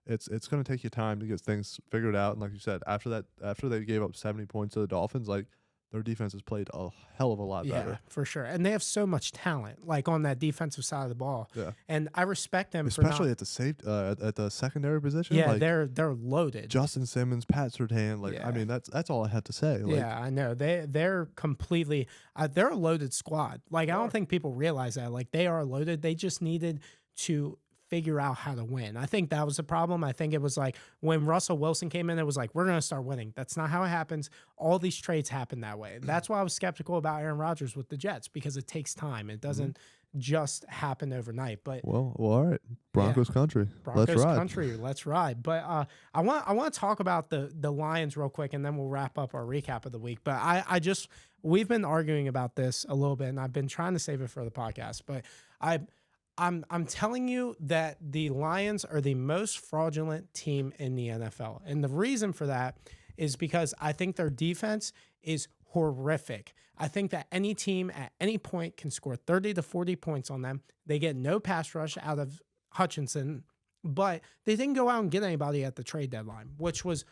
it's going to take you time to get things figured out. And like you said, after they gave up 70 points to the Dolphins, like their defense has played a hell of a lot better. Yeah, for sure. And they have so much talent, like on that defensive side of the ball. Yeah. And I respect them, especially at the at the secondary position. Yeah, like, they're loaded. Justin Simmons, Pat Surtain. Like, I mean, that's all I had to say. Like, yeah, I know they're completely they're a loaded squad. Like, I don't think people realize that. Like, they are loaded. They just needed to figure out how to win. I think that was the problem. I think it was like when Russell Wilson came in, it was like, we're going to start winning. That's not how it happens. All these trades happen that way. That's why I was skeptical about Aaron Rodgers with the Jets, because it takes time. It doesn't just happen overnight. But well, all right, Broncos country. Broncos let's ride. country. Let's ride. But I want to talk about the Lions real quick, and then we'll wrap up our recap of the week. But we've been arguing about this a little bit, and I've been trying to save it for the podcast. But I'm telling you that the Lions are the most fraudulent team in the NFL. And the reason for that is because I think their defense is horrific. I think that any team at any point can score 30 to 40 points on them. They get no pass rush out of Hutchinson, but they didn't go out and get anybody at the trade deadline, which was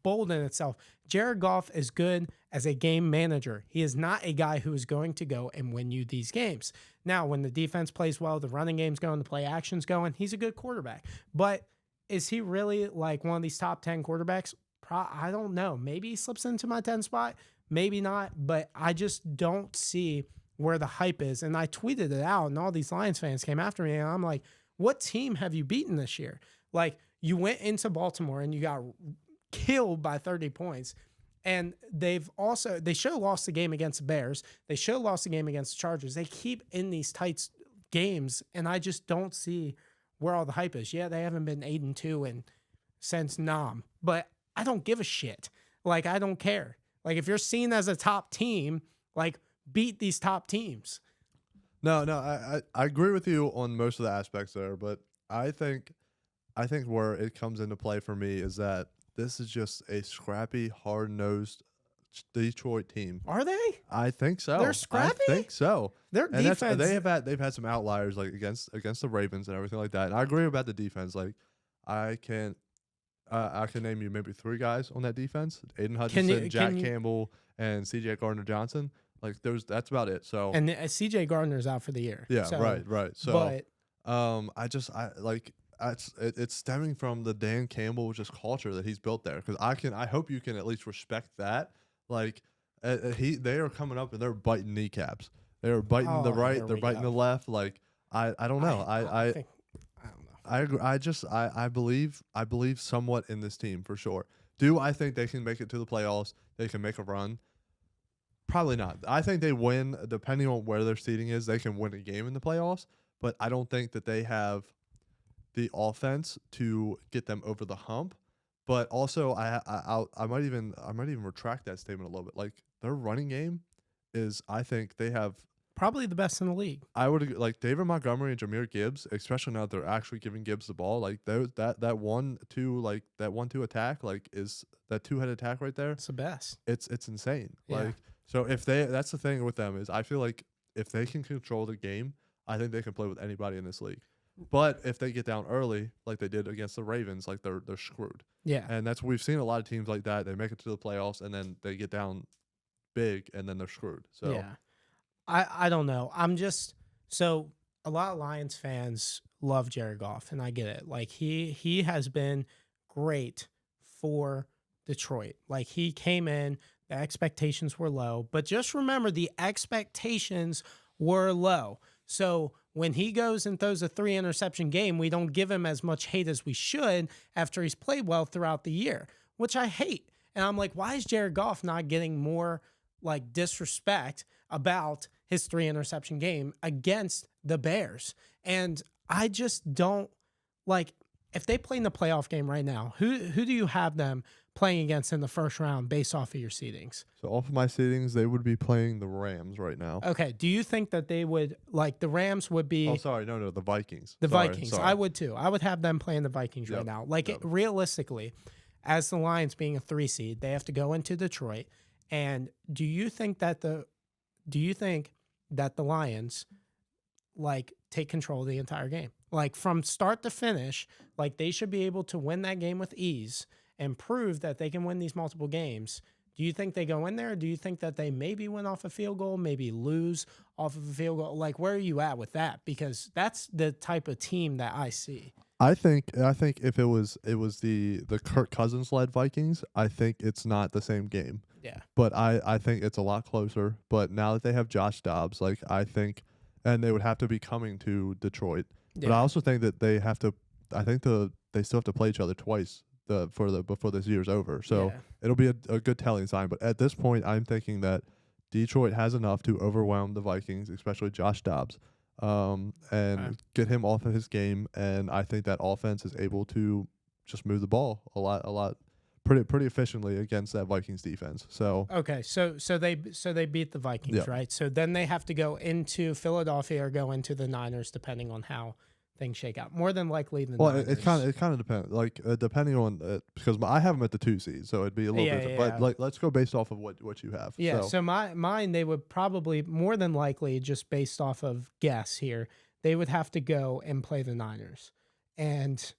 bold in itself. Jared Goff is good as a game manager. He is not a guy who is going to go and win you these games. Now, when the defense plays well, the running game's going, the play action's going, he's a good quarterback. But is he really like one of these top 10 quarterbacks? I don't know. Maybe he slips into my 10 spot, maybe not, but I just don't see where the hype is. And I tweeted it out, and all these Lions fans came after me, and I'm like, what team have you beaten this year? Like, you went into Baltimore and you got killed by 30 points. And they should have lost the game against the Bears. They should have lost the game against the Chargers. They keep in these tight games, and I just don't see where all the hype is. Yeah, they haven't been 8-2 since Nam, but I don't give a shit. Like, I don't care. Like, if you're seen as a top team, like, beat these top teams. No, I agree with you on most of the aspects there, but I think where it comes into play for me is that this is just a scrappy, hard-nosed Detroit team. Are they? I think so. They're scrappy? I think so. Their defense. They've had some outliers like against the Ravens and everything like that. And I agree about the defense. Like, I can name you maybe 3 guys on that defense: Aiden Hutchinson, Jack Campbell, and C.J. Gardner-Johnson. Like, that's about it. So, and C.J. Gardner's out for the year. Yeah, so, right. So, but it's stemming from the Dan Campbell just culture that he's built there. Because I hope you can at least respect that. Like, they are coming up and they're biting kneecaps. They are biting the right. They're biting the left. Like, I don't know. I don't know. I believe somewhat in this team for sure. Do I think they can make it to the playoffs? They can make a run? Probably not. I think they win, depending on where their seeding is. They can win a game in the playoffs, but I don't think that they have the offense to get them over the hump. But also, I might even retract that statement a little bit. Like, their running game is, I think they have probably the best in the league. I would like David Montgomery and Jahmyr Gibbs, especially now that they're actually giving Gibbs the ball. Like, that 1-2 attack, like, is that 2-headed attack right there. It's the best. It's insane. Yeah. Like, so that's the thing with them is I feel like if they can control the game, I think they can play with anybody in this league. But if they get down early, like they did against the Ravens, like they're screwed. Yeah. And we've seen a lot of teams like that. They make it to the playoffs and then they get down big and then they're screwed. So yeah. I don't know. So a lot of Lions fans love Jared Goff, and I get it. Like, he has been great for Detroit. Like, he came in, the expectations were low, but just remember the expectations were low. So when he goes and throws a 3-interception game, we don't give him as much hate as we should after he's played well throughout the year, which I hate. And I'm like, why is Jared Goff not getting more like disrespect about his 3-interception game against the Bears? And I just don't like, if they play in the playoff game right now, who do you have them playing against in the first round based off of your seedings? So off of my seedings, they would be playing the Rams right now. Okay. Do you think that they would, like, the Rams would be... Oh, sorry. No, the Vikings. The Sorry, Vikings. sorry. I would too. I would have them playing the Vikings right Yep, now. Like, yep. realistically, as the Lions being a 3 seed, they have to go into Detroit. And do you think that the Lions, like, take control of the entire game? Like, from start to finish, like, they should be able to win that game with ease and prove that they can win these multiple games. Do you think they go in there? Or do you think that they maybe win off a field goal, maybe lose off of a field goal? Like, where are you at with that? Because that's the type of team that I see. I think if it was the Kirk Cousins led Vikings, I think it's not the same game. Yeah. But I think it's a lot closer. But now that they have Josh Dobbs, like, I think, and they would have to be coming to Detroit. Yeah. But I also think that they have to. I think they still have to play each other twice before this year's over. So Yeah. it'll be a good telling sign. But at this point, I'm thinking that Detroit has enough to overwhelm the Vikings, especially Josh Dobbs, and get him off of his game. And I think that offense is able to just move the ball a lot, pretty efficiently against that Vikings defense. So Okay, so they beat the Vikings, Yeah. right? So then they have to go into Philadelphia or go into the Niners, depending on how things shake out. More than likely the well, Niners. it kind of depends. Like depending on because I have them at the 2 seed, so it'd be a little Yeah, bit. yeah, But yeah. like, let's go based off of what you have. Yeah, So, so mine, they would probably, more than likely, just based off of guess here, they would have to go and play the Niners. And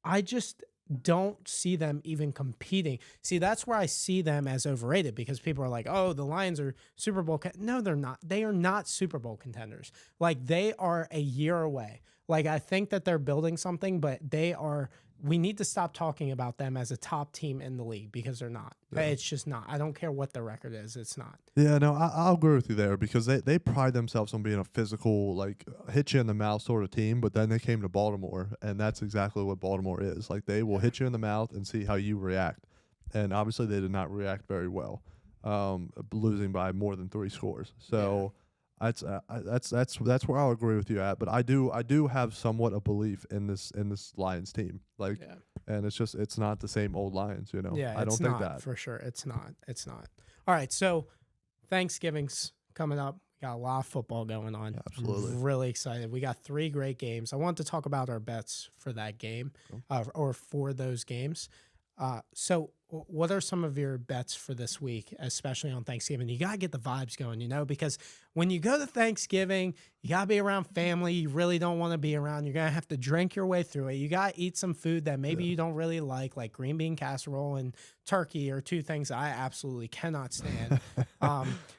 I just don't see them even competing. See, that's where I see them as overrated, because people are like, oh, the Lions are Super Bowl. No, they're not. They are not Super Bowl contenders. Like, they are a year away. Like, I think that they're building something, but we need to stop talking about them as a top team in the league, because they're not. Yeah. It's just not. I don't care what the record is. It's not. yeah, no, I'll agree with you there, because they pride themselves on being a physical, like, hit you in the mouth sort of team. But then they came to Baltimore, and that's exactly what Baltimore is. Like, they will hit you in the mouth and see how you react. And obviously, they did not react very well, losing by more than 3 scores. So. That's where I'll agree with you at, but I do have somewhat a belief in this Lions team, like, and it's not the same old Lions, you know. Yeah, I don't think that for sure. It's not. All right, so Thanksgiving's coming up. We got a lot of football going on. Yeah, absolutely. I'm really excited. We got 3 great games. I want to talk about our bets for that game, or for those games. So what are some of your bets for this week, especially on Thanksgiving? You got to get the vibes going, because when you go to Thanksgiving, you got to be around family you really don't want to be around. You're going to have to drink your way through it. You got to eat some food that maybe you don't really like green bean casserole and turkey are 2 things I absolutely cannot stand.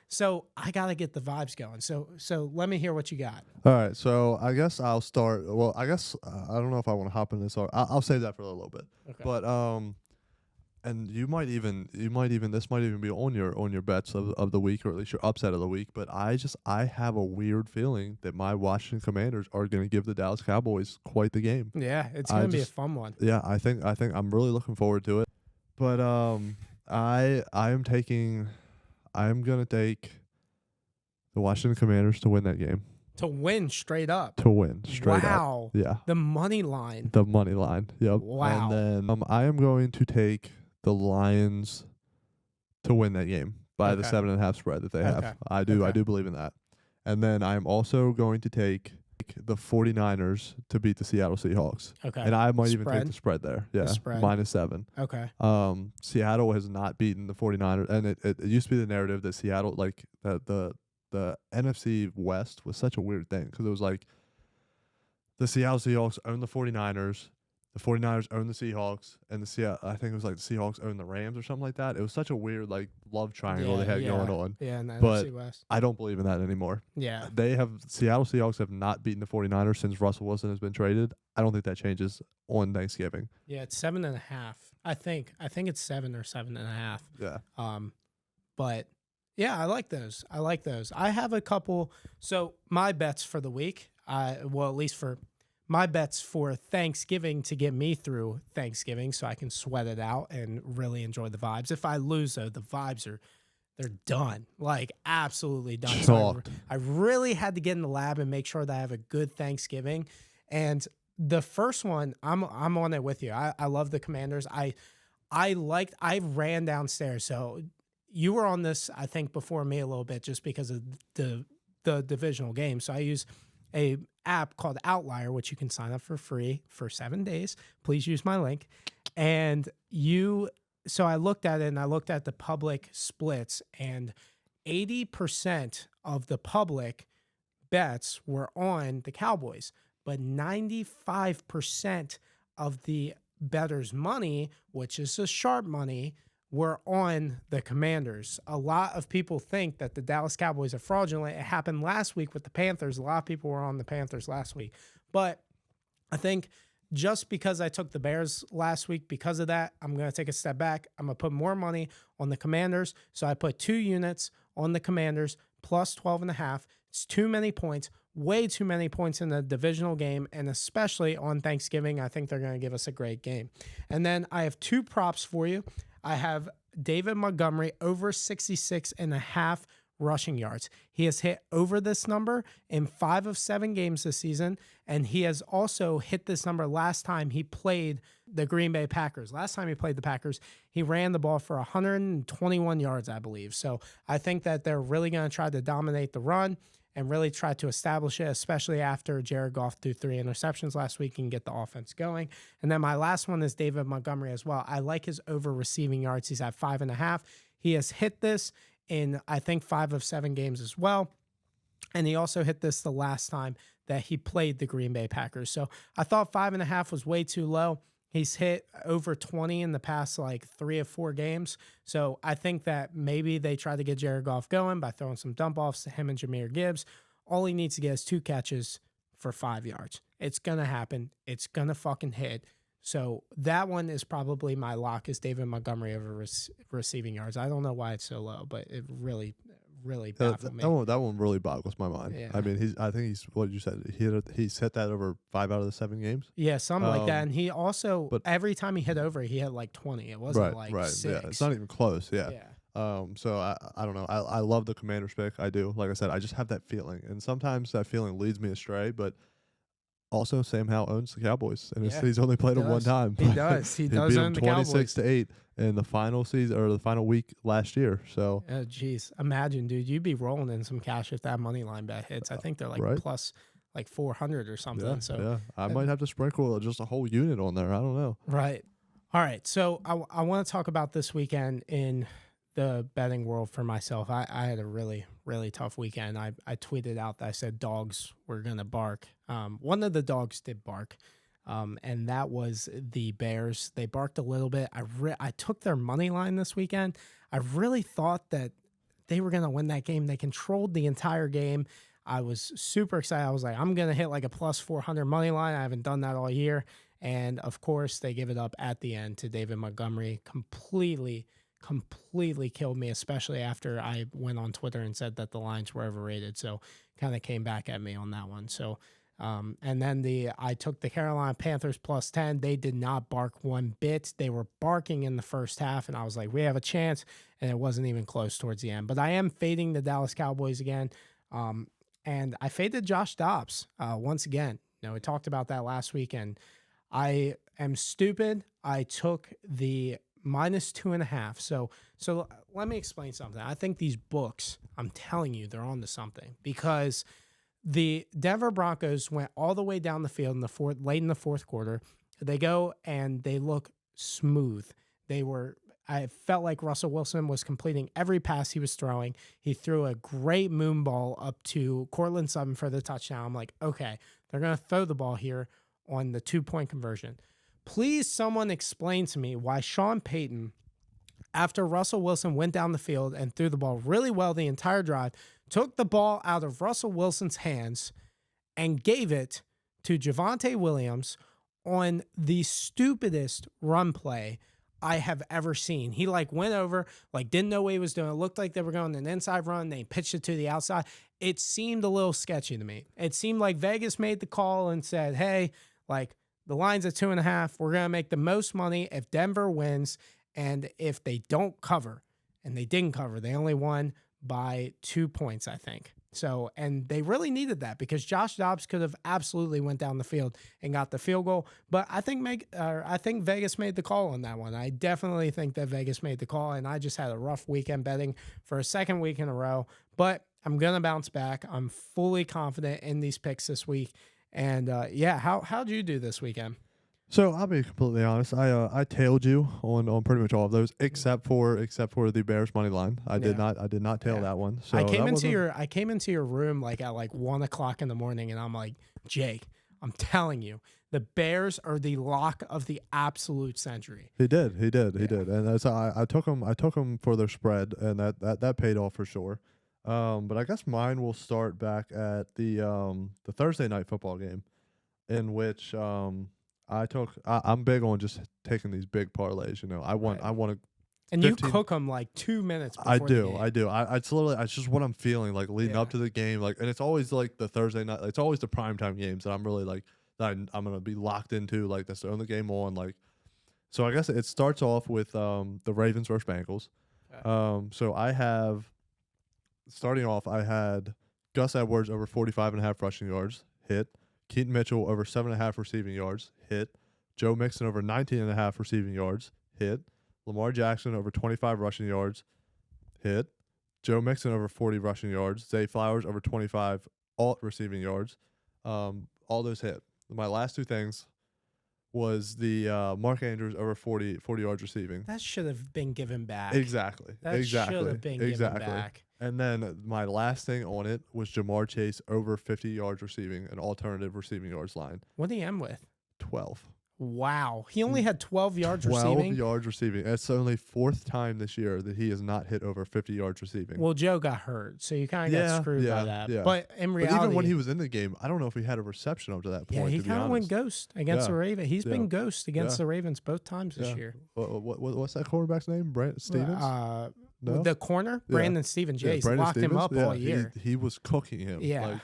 So I got to get the vibes going. So let me hear what you got. All right, so I guess I'll start. Well, I guess I don't know if I want to hop in this, or I'll save that for a little bit. Okay. But and this might even be on your bets of the week, or at least your upset of the week. But I have a weird feeling that my Washington Commanders are going to give the Dallas Cowboys quite the game. Yeah, it's going to be a fun one. Yeah, I think I'm really looking forward to it. But I'm going to take the Washington Commanders to win that game. To win straight up. Wow. Yeah. The money line. Yep. Wow. And then I am going to take the Lions to win that game by the 7.5 spread that they have. I do believe in that. And then I'm also going to take the 49ers to beat the Seattle Seahawks. Okay. And I might even take the spread there. Yeah. -7. Okay. Seattle has not beaten the 49ers, and it used to be the narrative that Seattle, like, the NFC West was such a weird thing, because it was like the Seattle Seahawks own the 49ers, the 49ers own the Seahawks, and I think it was like the Seahawks own the Rams or something like that. It was such a weird, like, love triangle they had going on. Yeah, in the But NFC West. I don't believe in that anymore. Yeah. Seattle Seahawks have not beaten the 49ers since Russell Wilson has been traded. I don't think that changes on Thanksgiving. Yeah, it's 7.5. I think it's 7 or 7.5. Yeah. But yeah, I like those. I have a couple. So my bets for the week, at least for my bets for Thanksgiving to get me through Thanksgiving so I can sweat it out and really enjoy the vibes. If I lose, though, the vibes they're done, like absolutely done. So I really had to get in the lab and make sure that I have a good Thanksgiving. And the first one, I'm on it with you. I love the Commanders. I ran downstairs. So you were on this, I think, before me a little bit just because of the divisional game. So I use a app called Outlier, which you can sign up for free for 7 days. Please use my link. And so I looked at it, and I looked at the public splits, and 80% of the public bets were on the Cowboys, but 95% of the bettors' money, which is the sharp money, were on the Commanders. A lot of people think that the Dallas Cowboys are fraudulent. It happened last week with the Panthers. A lot of people were on the Panthers last week. But I think just because I took the Bears last week, because of that, I'm going to take a step back. I'm going to put more money on the Commanders. So I put 2 units on the Commanders plus 12.5. It's too many points, way too many points in the divisional game, and especially on Thanksgiving. I think they're going to give us a great game. And then I have 2 props for you. I have David Montgomery over 66.5 rushing yards. He has hit over this number in 5 of 7 games this season, and he has also hit this number last time he played the Green Bay Packers. Last time he played the Packers, he ran the ball for 121 yards, I believe. So I think that they're really going to try to dominate the run and really try to establish it, especially after Jared Goff threw 3 interceptions last week and get the offense going. And then my last one is David Montgomery as well. I like his over receiving yards. He's at 5.5. He has hit this in, I think, 5 of 7 games as well. And he also hit this the last time that he played the Green Bay Packers. So I thought 5.5 was way too low. He's hit over 20 in the past 3 or 4 games. So I think that maybe they try to get Jared Goff going by throwing some dump offs to him and Jahmyr Gibbs. All he needs to get is 2 catches for 5 yards. It's going to happen. It's going to fucking hit. So that one is probably my lock, is David Montgomery over receiving yards. I don't know why it's so low, but it really baffled me. That one really boggles my mind. Yeah. I mean, I think he's, what you said, he's hit that over 5 out of the 7 games. Yeah, something like that. And he also, every time he hit over, he hit 20. It wasn't 6. Yeah, it's not even close. Yeah. So I don't know. I love the Commanders pick. I do. Like I said, I just have that feeling, and sometimes that feeling leads me astray. But also, Sam Howell owns the Cowboys, and he's only played them 1 time. He does. He does own the Cowboys. 26-8 in the final season, or the final week last year. So, oh jeez, imagine, dude, you'd be rolling in some cash if that money line bet hits. I think they're plus 400 or something. Yeah, so I might have to sprinkle just a whole unit on there. I don't know. Right. All right. So I want to talk about this weekend in the betting world for myself. I had a really, really tough weekend. I tweeted out that I said dogs were going to bark. One of the dogs did bark, and that was the Bears. They barked a little bit. I took their money line this weekend. I really thought that they were going to win that game. They controlled the entire game. I was super excited. I was like, I'm going to hit a plus 400 money line. I haven't done that all year. And, of course, they give it up at the end to David Montgomery. Completely killed me, especially after I went on Twitter and said that the lines were overrated. So kind of came back at me on that one. So, and then I took the Carolina Panthers plus 10. They did not bark one bit. They were barking in the first half, and I was like, we have a chance, and it wasn't even close towards the end. But I am fading the Dallas Cowboys again, and I faded Josh Dobbs once again. We talked about that last week, and I am stupid. I took the -2.5. So let me explain something. I think these books, I'm telling you, they're on to something, because the Denver Broncos went all the way down the field late in the fourth quarter. They go and they look smooth. I felt like Russell Wilson was completing every pass he was throwing. He threw a great moon ball up to Cortland Sutton for the touchdown. I'm like, okay, they're going to throw the ball here on the 2-point conversion. Please, someone explain to me why Sean Payton, after Russell Wilson went down the field and threw the ball really well the entire drive, took the ball out of Russell Wilson's hands and gave it to Javonte Williams on the stupidest run play I have ever seen. He went over, didn't know what he was doing. It looked like they were going an inside run. They pitched it to the outside. It seemed a little sketchy to me. It seemed like Vegas made the call and said, hey, the line's at 2.5. We're going to make the most money if Denver wins. And if they don't cover, and they didn't cover, they only won by 2 points, I think. So, and they really needed that because Josh Dobbs could have absolutely went down the field and got the field goal. But I think Vegas made the call on that one. I definitely think that Vegas made the call, and I just had a rough weekend betting for a second week in a row. But I'm gonna bounce back. I'm fully confident in these picks this week. And how'd you do this weekend? So I'll be completely honest. I tailed you on pretty much all of those except for the Bears money line. I did not tail that one. So I came into your room like at 1 o'clock in the morning, and I'm like, Jake, I'm telling you, the Bears are the lock of the absolute century. He did, and that's I took him for their spread, and that paid off for sure. But I guess mine will start back at the Thursday night football game, in which I'm big on just taking these big parlays. You know, I want to. And 15, you cook them 2 minutes before I the do. game. It's just what I'm feeling leading up to the game. And it's always the Thursday night. It's always the primetime games that I'm really that I'm going to be locked into. That's the only game on. So I guess it starts off with the Ravens versus Bengals. Okay. So I have, starting off, I had Gus Edwards over 45.5 rushing yards, hit. Keaton Mitchell over 7.5 receiving yards, hit. Joe Mixon over 19.5 receiving yards, hit. Lamar Jackson over 25 rushing yards, hit. Joe Mixon over 40 rushing yards. Zay Flowers over 25 receiving yards. All those hit. My last two things was the Mark Andrews over 40 yards receiving. That should have been given back. Exactly. That should have been given back. And then my last thing on it was Jamar Chase over 50 yards receiving, an alternative receiving yards line. What did he end with? 12. Wow. He only had 12 yards receiving? 12 yards receiving. It's the only fourth time this year that he has not hit over 50 yards receiving. Well, Joe got hurt, so you kind of got screwed by that. Yeah. But in reality... even when he was in the game, I don't know if he had a reception up to that point. Yeah, he kind of went ghost against the Ravens. He's been ghost against the Ravens both times this year. What's that quarterback's name? Brent Stevens? No? The corner, Brandon Stevens. Yeah, he's locked him up all year. He was cooking him. Yeah,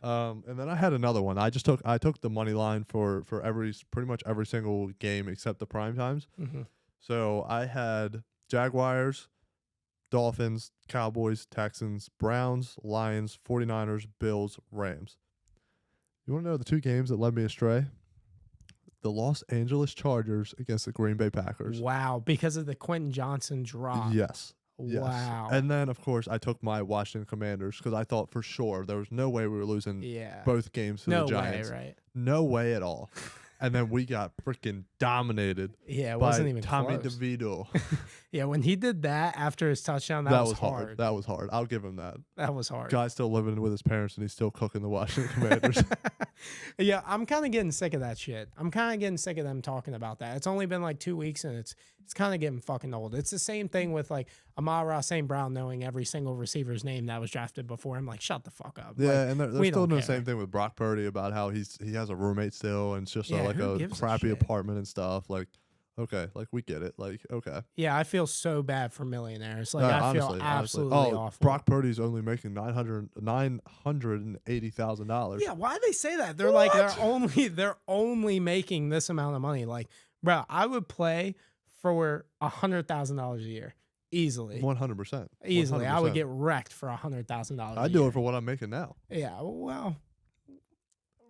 And then I had another one. I took the money line for pretty much every single game except the prime times. Mm-hmm. So I had Jaguars, Dolphins, Cowboys, Texans, Browns, Lions, 49ers, Bills, Rams. You want to know the two games that led me astray? The Los Angeles Chargers against the Green Bay Packers. Wow, because of the Quentin Johnson drop. Yes. Wow. And then, of course, I took my Washington Commanders because I thought for sure there was no way we were losing both games to the Giants. No way, right? No way at all. And then we got freaking dominated. Yeah, it wasn't even Tommy close. DeVito. Yeah, when he did that after his touchdown, that was hard. That was hard. I'll give him that. That was hard. Guy's still living with his parents and he's still cooking the Washington Commanders. Yeah, I'm kind of getting sick of that shit. I'm kind of getting sick of them talking about that. It's only been 2 weeks and it's kind of getting fucking old. It's the same thing with Amon-Ra St. Brown knowing every single receiver's name that was drafted before him. Shut the fuck up. Yeah, and they're still doing the same thing with Brock Purdy about how he has a roommate still and it's just a crappy apartment and stuff. Okay, we get it. Okay. Yeah, I feel so bad for millionaires. I feel absolutely awful. Brock Purdy's only making $980,000. Yeah, why do they say that? They're they're only making this amount of money. Bro, I would play for $100,000 a year easily. 100%. Easily, 100%. I would get wrecked for $100,000. I'd do it for what I'm making now. Yeah, well.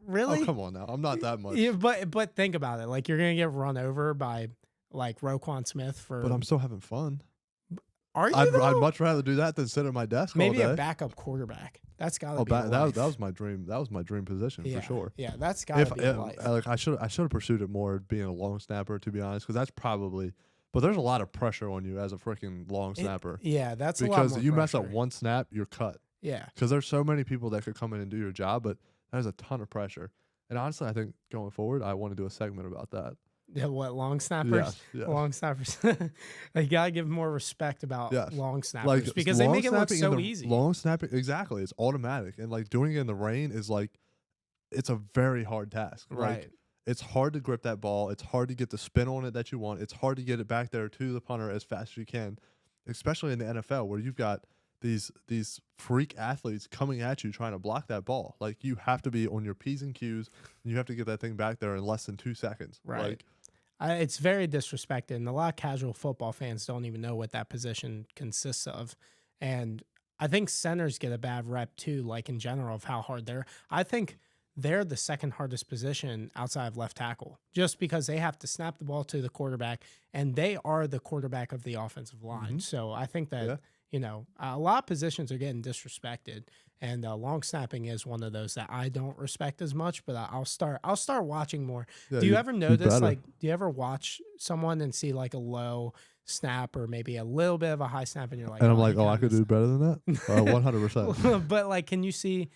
Really? Oh, come on now. I'm not that much. Yeah, but think about it. You're going to get run over by Roquan Smith for... But I'm still having fun. Are you, I'd much rather do that than sit at my desk Maybe all day. A backup quarterback. That's got to be that was my dream. That was my dream position for sure. Yeah, that's got to be life. I should have pursued it more being a long snapper, to be honest, because that's probably... But there's a lot of pressure on you as a freaking long snapper. That's a lot more because you mess pressure. up one snap, you're cut. Yeah. Because there's so many people that could come in and do your job, but there's a ton of pressure. And honestly, I think going forward, I want to do a segment about that. Yeah, what, long snappers? Yes. Long snappers. You got to give more respect about long snappers because they long make it look so easy. Long snapping, exactly. It's automatic. And doing it in the rain is it's a very hard task. Right. It's hard to grip that ball. It's hard to get the spin on it that you want. It's hard to get it back there to the punter as fast as you can, especially in the NFL where you've got these freak athletes coming at you trying to block that ball. You have to be on your P's and Q's, and you have to get that thing back there in less than 2 seconds. Right. It's very disrespected, and a lot of casual football fans don't even know what that position consists of. And I think centers get a bad rep too, like in general of how hard I think they're the second hardest position outside of left tackle, just because they have to snap the ball to the quarterback, and they are the quarterback of the offensive line. So I think that, a lot of positions are getting disrespected, and long snapping is one of those that I don't respect as much, but I'll start watching more. Yeah, do you ever notice, do you ever watch someone and see like a low snap or maybe a little bit of a high snap and you're like, and I'm like, I could do better than that? 100%. But like, can you see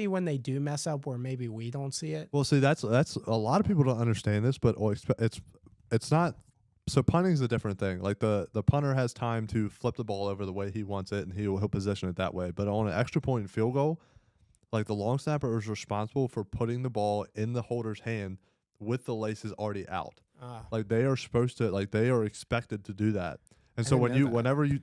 when they do mess up where maybe we don't see it? Well, see, that's a lot of people don't understand this, but it's not. So punting is a different thing. Like the punter has time to flip the ball over the way he wants it, and he'll position it that way. But on an extra point and field goal, like the long snapper is responsible for putting the ball in the holder's hand with the laces already out. Like they are supposed to, like they are expected to do that. And so whenever you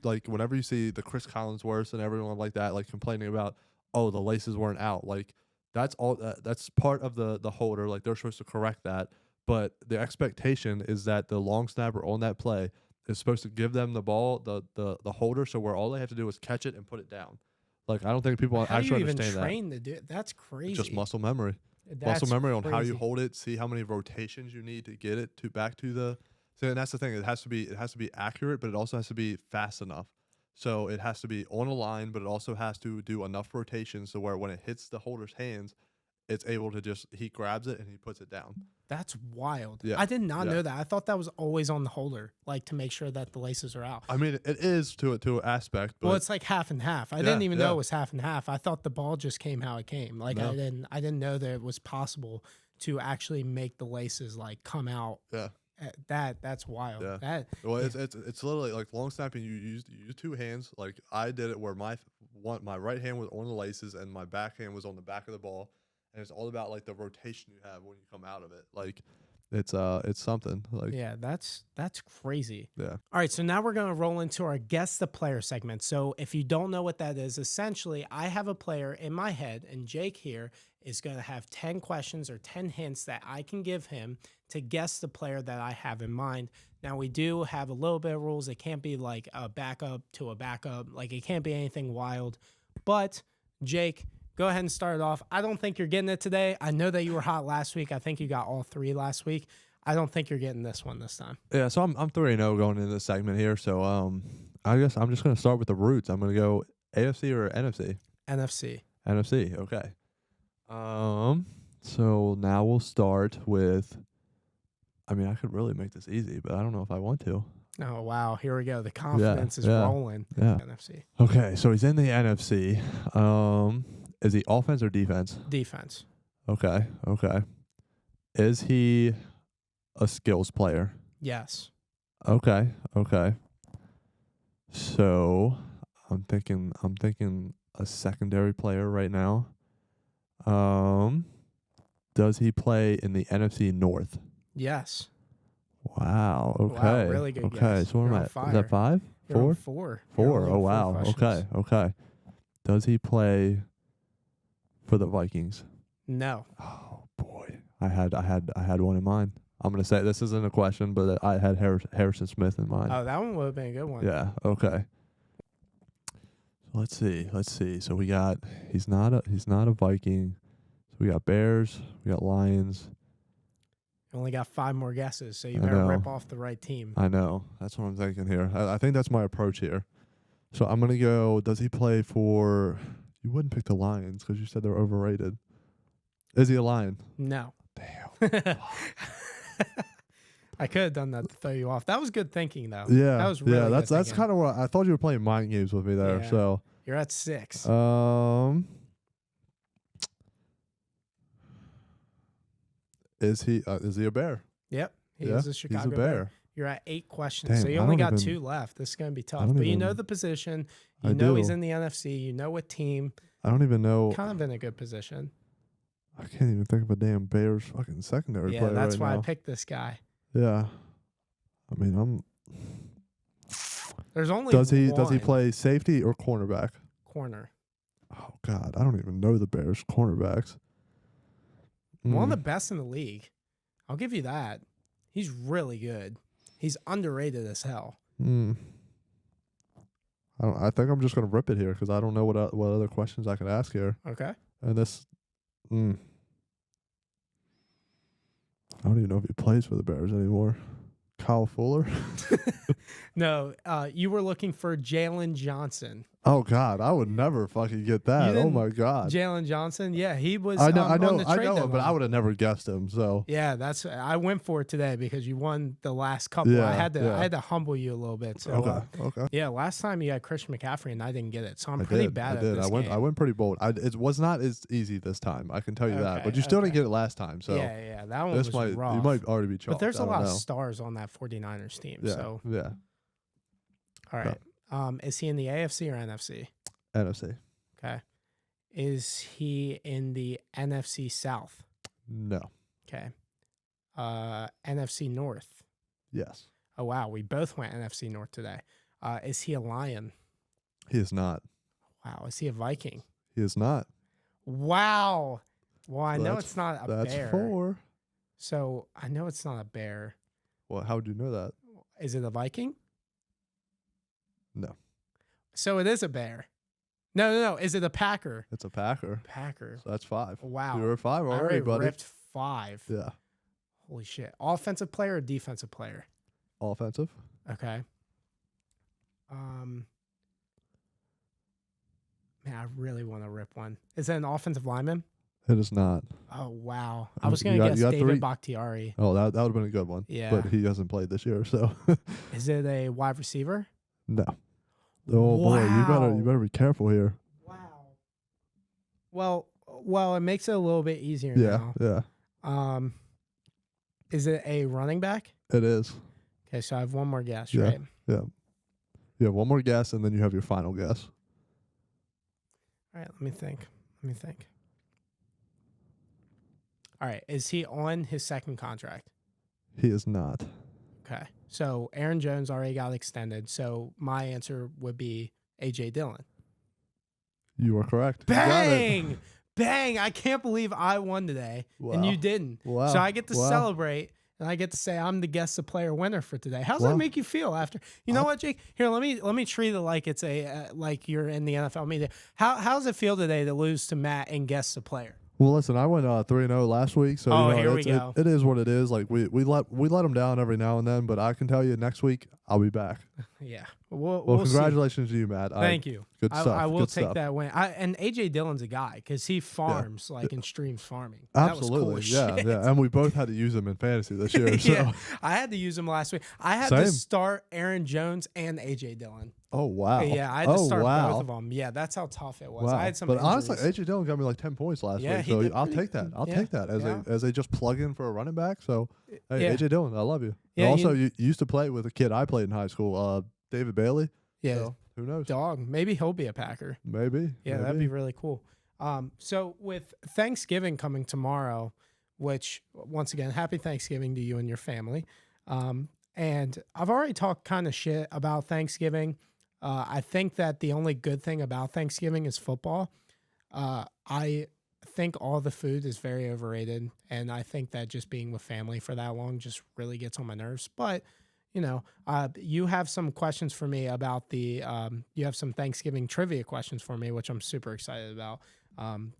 see the Chris Collinsworths and everyone like that, like complaining about, oh, the laces weren't out, like that's all. That's part of the holder. Like they're supposed to correct that. But the expectation is that the long snapper on that play is supposed to give them the ball, the holder, so where all they have to do is catch it and put it down. Like I don't think people actually understand that. How do you even train to do it? That's crazy. Just muscle memory. Muscle memory on how you hold it, see how many rotations you need to get it back to the. So and that's the thing. It has to be accurate, but it also has to be fast enough. So it has to be on a line, but it also has to do enough rotations so where when it hits the holder's hands, it's able to he grabs it and he puts it down. That's wild. Yeah. I did not know that. I thought that was always on the holder, like to make sure that the laces are out. I mean, it is to an aspect. But well, it's like half and half. I didn't even know it was half and half. I thought the ball just came how it came. Like I didn't know that it was possible to actually make the laces like come out. Yeah. That's wild. Yeah. It's literally like long snapping. You use two hands. Like I did it where my right hand was on the laces and my back hand was on the back of the ball. And it's all about like the rotation you have when you come out of it. Like it's something. Like that's crazy. Yeah. All right, so now we're gonna roll into our guess the player segment. So if you don't know what that is, essentially I have a player in my head, and Jake here is gonna have 10 questions or 10 hints that I can give him to guess the player that I have in mind. Now we do have a little bit of rules. It can't be like a backup to a backup. Like it can't be anything wild. But Jake, go ahead and start it off. I don't think you're getting it today. I know that you were hot last week. I think you got all 3 last week. I don't think you're getting this one this time. Yeah, so I'm 3-0 going into this segment here. So I guess I'm just gonna start with the roots. I'm gonna go AFC or NFC. NFC. Okay. So now we'll start with. I mean, I could really make this easy, but I don't know if I want to. Oh wow! Here we go. The confidence is rolling. Yeah. NFC. Okay, so he's in the NFC. Is he offense or defense? Defense. Okay. Is he a skills player? Yes. Okay. So I'm thinking a secondary player right now. Does he play in the NFC North? Yes. Wow. Okay. Wow, really good. Okay. Guess. So what am I? Is that 5? You're 4? on 4. 4. Oh wow. Okay. Does he play for the Vikings? No. Oh boy. I had one in mind. I'm gonna say this isn't a question, but I had Harrison Smith in mind. Oh, that one would have been a good one. Yeah. Okay. Let's see. So we got he's not a Viking. So we got Bears. We got Lions. You only got 5 more guesses, so you better rip off the right team. I know. That's what I'm thinking here. I think that's my approach here. So I'm gonna go. Does he play for? You wouldn't pick the Lions because you said they're overrated. Is he a Lion? No. Damn. I could have done that to throw you off. That was good thinking, though. Yeah. That was really that's kind of what I thought you were playing mind games with me there. Yeah. So you're at 6. Is he a Bear? Yep. He is a Chicago he's a Bear. You're at 8 questions. Damn, so you only got 2 left. This is going to be tough. But you know the position. You know he's in the NFC. You know what team. I don't even know. Kind of in a good position. I can't even think of a damn Bears fucking secondary player. Yeah, that's right why now. I picked this guy. Yeah. I mean, There's only Does he play safety or cornerback? Corner. Oh God, I don't even know the Bears cornerbacks. One of the best in the league. I'll give you that. He's really good. He's underrated as hell. I I think I'm just gonna rip it here because I don't know what other questions I could ask here. Okay. And this, I don't even know if he plays for the Bears anymore. Kyle Fuller? No, you were looking for Jalen Johnson. Oh God, I would never fucking get that. Oh my God, Jalen Johnson. Yeah, he was. I know, on the trade but I would have never guessed him. So yeah, I went for it today because you won the last couple. Yeah, I had to humble you a little bit. So okay. Yeah, last time you had Christian McCaffrey and I didn't get it, so I'm pretty bad at this game. I went pretty bold. It was not as easy this time. I can tell you that. But you still didn't get it last time. So yeah, that one was rough. You might already be chalked. But there's a lot of stars on that 49ers team. Yeah, so yeah. All right. Is he in the AFC or NFC? NFC. Okay. Is he in the NFC South? No. Okay. NFC North? Yes. Oh, wow. We both went NFC North today. Is he a Lion? He is not. Wow. Is he a Viking? He is not. Wow. Well, I know it's not a bear. That's 4. So I know it's not a bear. Well, how would you know that? Is it a Viking? No. So it is a bear. No. Is it a Packer? It's a Packer. Packer. So that's 5. Wow. You're at 5 already, buddy. Ripped 5. Yeah. Holy shit. Offensive player or defensive player? Offensive. Okay. Man, I really want to rip one. Is it an offensive lineman? It is not. Oh, wow. I was going to guess David Bakhtiari. Oh, that would have been a good one. Yeah. But he hasn't played this year, so. Is it a wide receiver? No. Oh, boy. You better be careful here. Wow. Well, it makes it a little bit easier now. Yeah. Is it a running back? It is. Okay, so I have one more guess, Yeah. right? Yeah. You have one more guess, and then you have your final guess. All right, let me think. All right, is he on his second contract? He is not. Okay, so Aaron Jones already got extended, so my answer would be A.J. Dillon. You are correct. Bang! Bang! I can't believe I won today, and you didn't. Wow. So I get to celebrate, and I get to say I'm the guest the player winner for today. How's that make you feel after? You know what, Jake? Here, let me treat it like it's a like you're in the NFL media. How does it feel today to lose to Matt and guest the player? Well, listen, I went 3-0 last week, so here we go. It is what it is. Like we let them down every now and then, but I can tell you next week I'll be back. Yeah. Well, congratulations to you, Matt. Thank you. Good stuff. I will take that win. And AJ Dillon's a guy because he farms and streams farming. Absolutely. That was cool yeah. And we both had to use him in fantasy this year. So. Yeah, I had to use him last week. I had to start Aaron Jones and AJ Dillon. Oh, wow. Yeah, I had to start both of them. Yeah, that's how tough it was. Wow. I had some But injuries. honestly, AJ Dillon got me like 10 points last week, so I'll take that. I'll take that as a just plug in for a running back. So, hey, AJ Dillon, I love you. Yeah, and also, you used to play with a kid I played in high school, David Bailey. Yeah. So, who knows? Dog. Maybe he'll be a Packer. Maybe. Yeah, that'd be really cool. So with Thanksgiving coming tomorrow, which once again, happy Thanksgiving to you and your family. And I've already talked kind of shit about Thanksgiving. I think that the only good thing about Thanksgiving is football. I think all the food is very overrated, and I think that just being with family for that long just really gets on my nerves. But you have some questions for me about you have some Thanksgiving trivia questions for me, which I'm super excited about.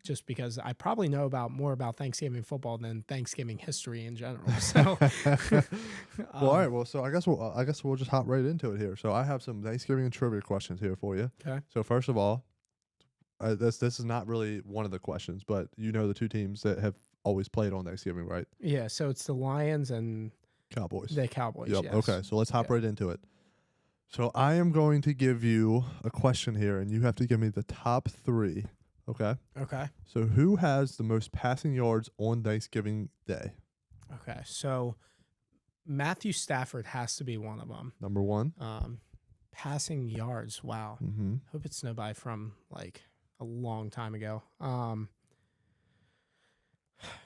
Just because I probably know more about Thanksgiving football than Thanksgiving history in general. So, well, all right. Well, so I guess we'll just hop right into it here. So I have some Thanksgiving trivia questions here for you. Okay. So first of all, this is not really one of the questions, but you know the two teams that have always played on Thanksgiving, right? Yeah. So it's the Lions and Cowboys. The Cowboys. Yep. Yes. Okay. So let's hop right into it. So I am going to give you a question here, and you have to give me the top 3. Okay. Okay. So who has the most passing yards on Thanksgiving Day? Okay. So Matthew Stafford has to be one of them. Number 1. Passing yards. Wow. Mm-hmm. Hope it's nobody from like a long time ago.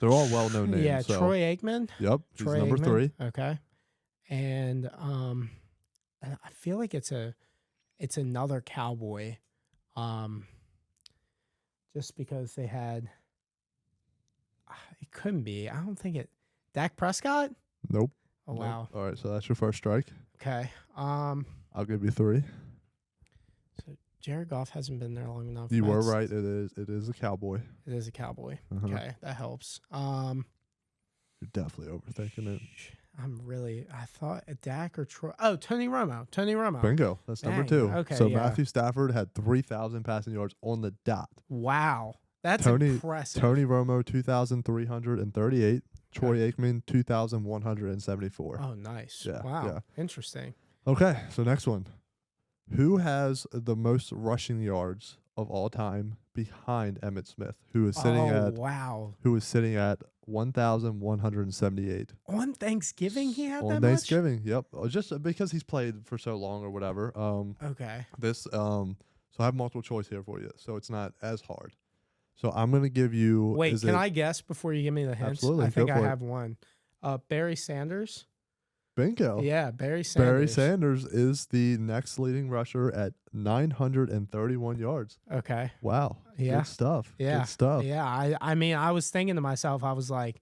They're all well-known names. Yeah. So. Troy Aikman. Yep. Troy he's number Aikman. 3. Okay. And I feel like it's another Cowboy. Just because they had, it couldn't be. I don't think it. Dak Prescott? Nope. Oh, wow. All right, so that's your first strike. Okay. I'll give you 3. So Jared Goff hasn't been there long enough. You were right. It is a Cowboy. It is a Cowboy. Okay, that helps. You're definitely overthinking it. I thought a Dak or Troy. Oh, Tony Romo. Tony Romo. Bingo. That's number 2. Okay. So Matthew Stafford had 3,000 passing yards on the dot. Wow. That's impressive. Tony Romo, 2,338. Troy Aikman, 2,174. Oh, nice. Yeah, Wow. yeah. Interesting. Okay, so next one. Who has the most rushing yards of all time behind Emmitt Smith, who is sitting at 1,178 on Thanksgiving? He had that much? On Thanksgiving, yep. Just because he's played for so long or whatever. Okay. So I have multiple choice here for you, so it's not as hard. So I'm gonna give you. Wait, can I guess before you give me the hints? Absolutely. I think I have one. Barry Sanders. Bingo. Yeah, Barry Sanders. Barry Sanders is the next leading rusher at 931 yards. Okay. Wow. Yeah. Good stuff. Yeah. Good stuff. Yeah. I mean, I was thinking to myself, I was like,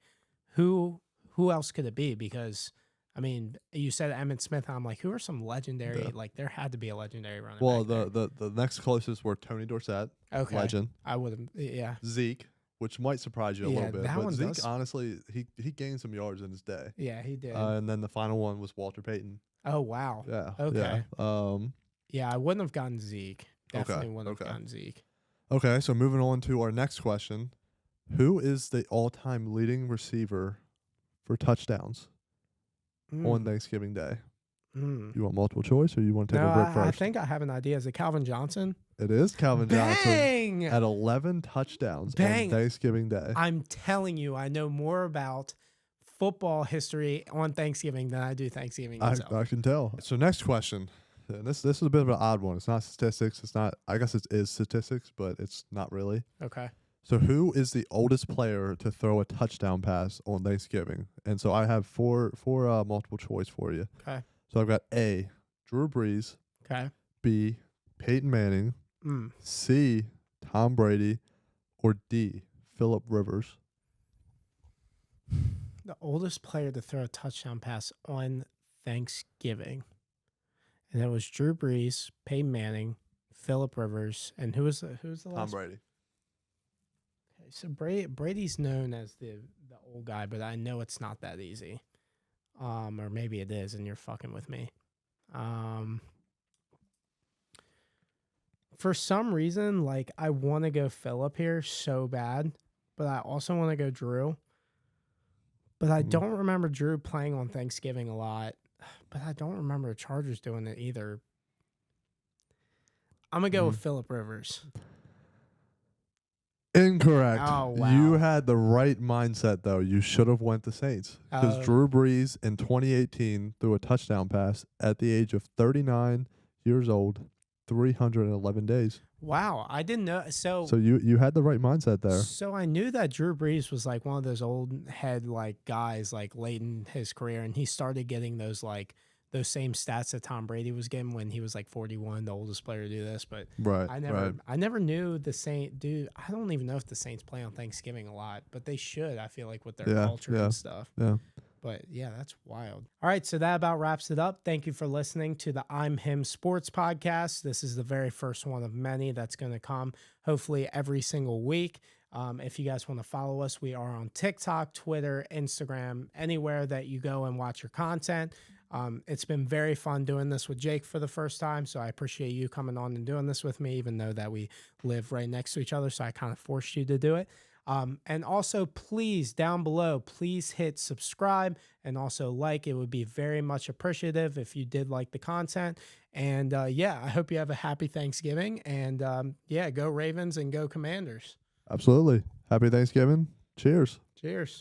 who else could it be? Because I mean, you said Emmitt Smith. I'm like, who are some legendary? Like, there had to be a legendary running back. Well, the next closest were Tony Dorsett. Okay. Legend. I would have. Yeah. Zeke, which might surprise you a little bit. That but one Zeke, does. honestly, he gained some yards in his day. Yeah, he did. And then the final one was Walter Payton. Oh, wow. Yeah. Okay. Yeah. Yeah, I wouldn't have gotten Zeke. Definitely wouldn't have gotten Zeke. Okay, so moving on to our next question. Who is the all-time leading receiver for touchdowns on Thanksgiving Day? You want multiple choice or you want to take a rip first? I think I have an idea. Is it Calvin Johnson? It is Calvin Bang! Johnson at 11 touchdowns on Thanksgiving Day. I'm telling you, I know more about football history on Thanksgiving than I do Thanksgiving itself. I can tell. So next question. And this is a bit of an odd one. It's not statistics. It's not. I guess it is statistics, but it's not really. Okay. So who is the oldest player to throw a touchdown pass on Thanksgiving? And so I have four multiple choice for you. Okay. So I've got A, Drew Brees. Okay. B, Peyton Manning. C, Tom Brady. Or D, Phillip Rivers. The oldest player to throw a touchdown pass on Thanksgiving. And it was Drew Brees, Peyton Manning, Phillip Rivers, and who was the last? Tom Brady. Okay, so Brady's known as the old guy, but I know it's not that easy. Or maybe it is, and you're fucking with me. For some reason, like, I want to go Phillip here so bad, but I also want to go Drew. But I don't remember Drew playing on Thanksgiving a lot. But I don't remember the Chargers doing it either. I'm going to go with Phillip Rivers. Incorrect. Oh, wow. You had the right mindset, though. You should have went the Saints. Because Drew Brees in 2018 threw a touchdown pass at the age of 39 years old, 311 days. Wow. I didn't know. So you had the right mindset there. So I knew that Drew Brees was like one of those old head like guys like late in his career. And he started getting those same stats that Tom Brady was getting when he was like 41, the oldest player to do this. But I never knew the Saints. Dude, I don't even know if the Saints play on Thanksgiving a lot, but they should, I feel like, with their culture and stuff. Yeah. But yeah, that's wild. All right, so that about wraps it up. Thank you for listening to the I'm Him Sports Podcast. This is the very first one of many that's going to come, hopefully every single week. If you guys want to follow us, we are on TikTok, Twitter, Instagram, anywhere that you go and watch your content. It's been very fun doing this with Jake for the first time, so I appreciate you coming on and doing this with me, even though that we live right next to each other, so I kind of forced you to do it. And also, please, down below, please hit subscribe and also like. It would be very much appreciative if you did like the content. And yeah, I hope you have a happy Thanksgiving. And yeah, go Ravens and go Commanders. Absolutely. Happy Thanksgiving. Cheers. Cheers.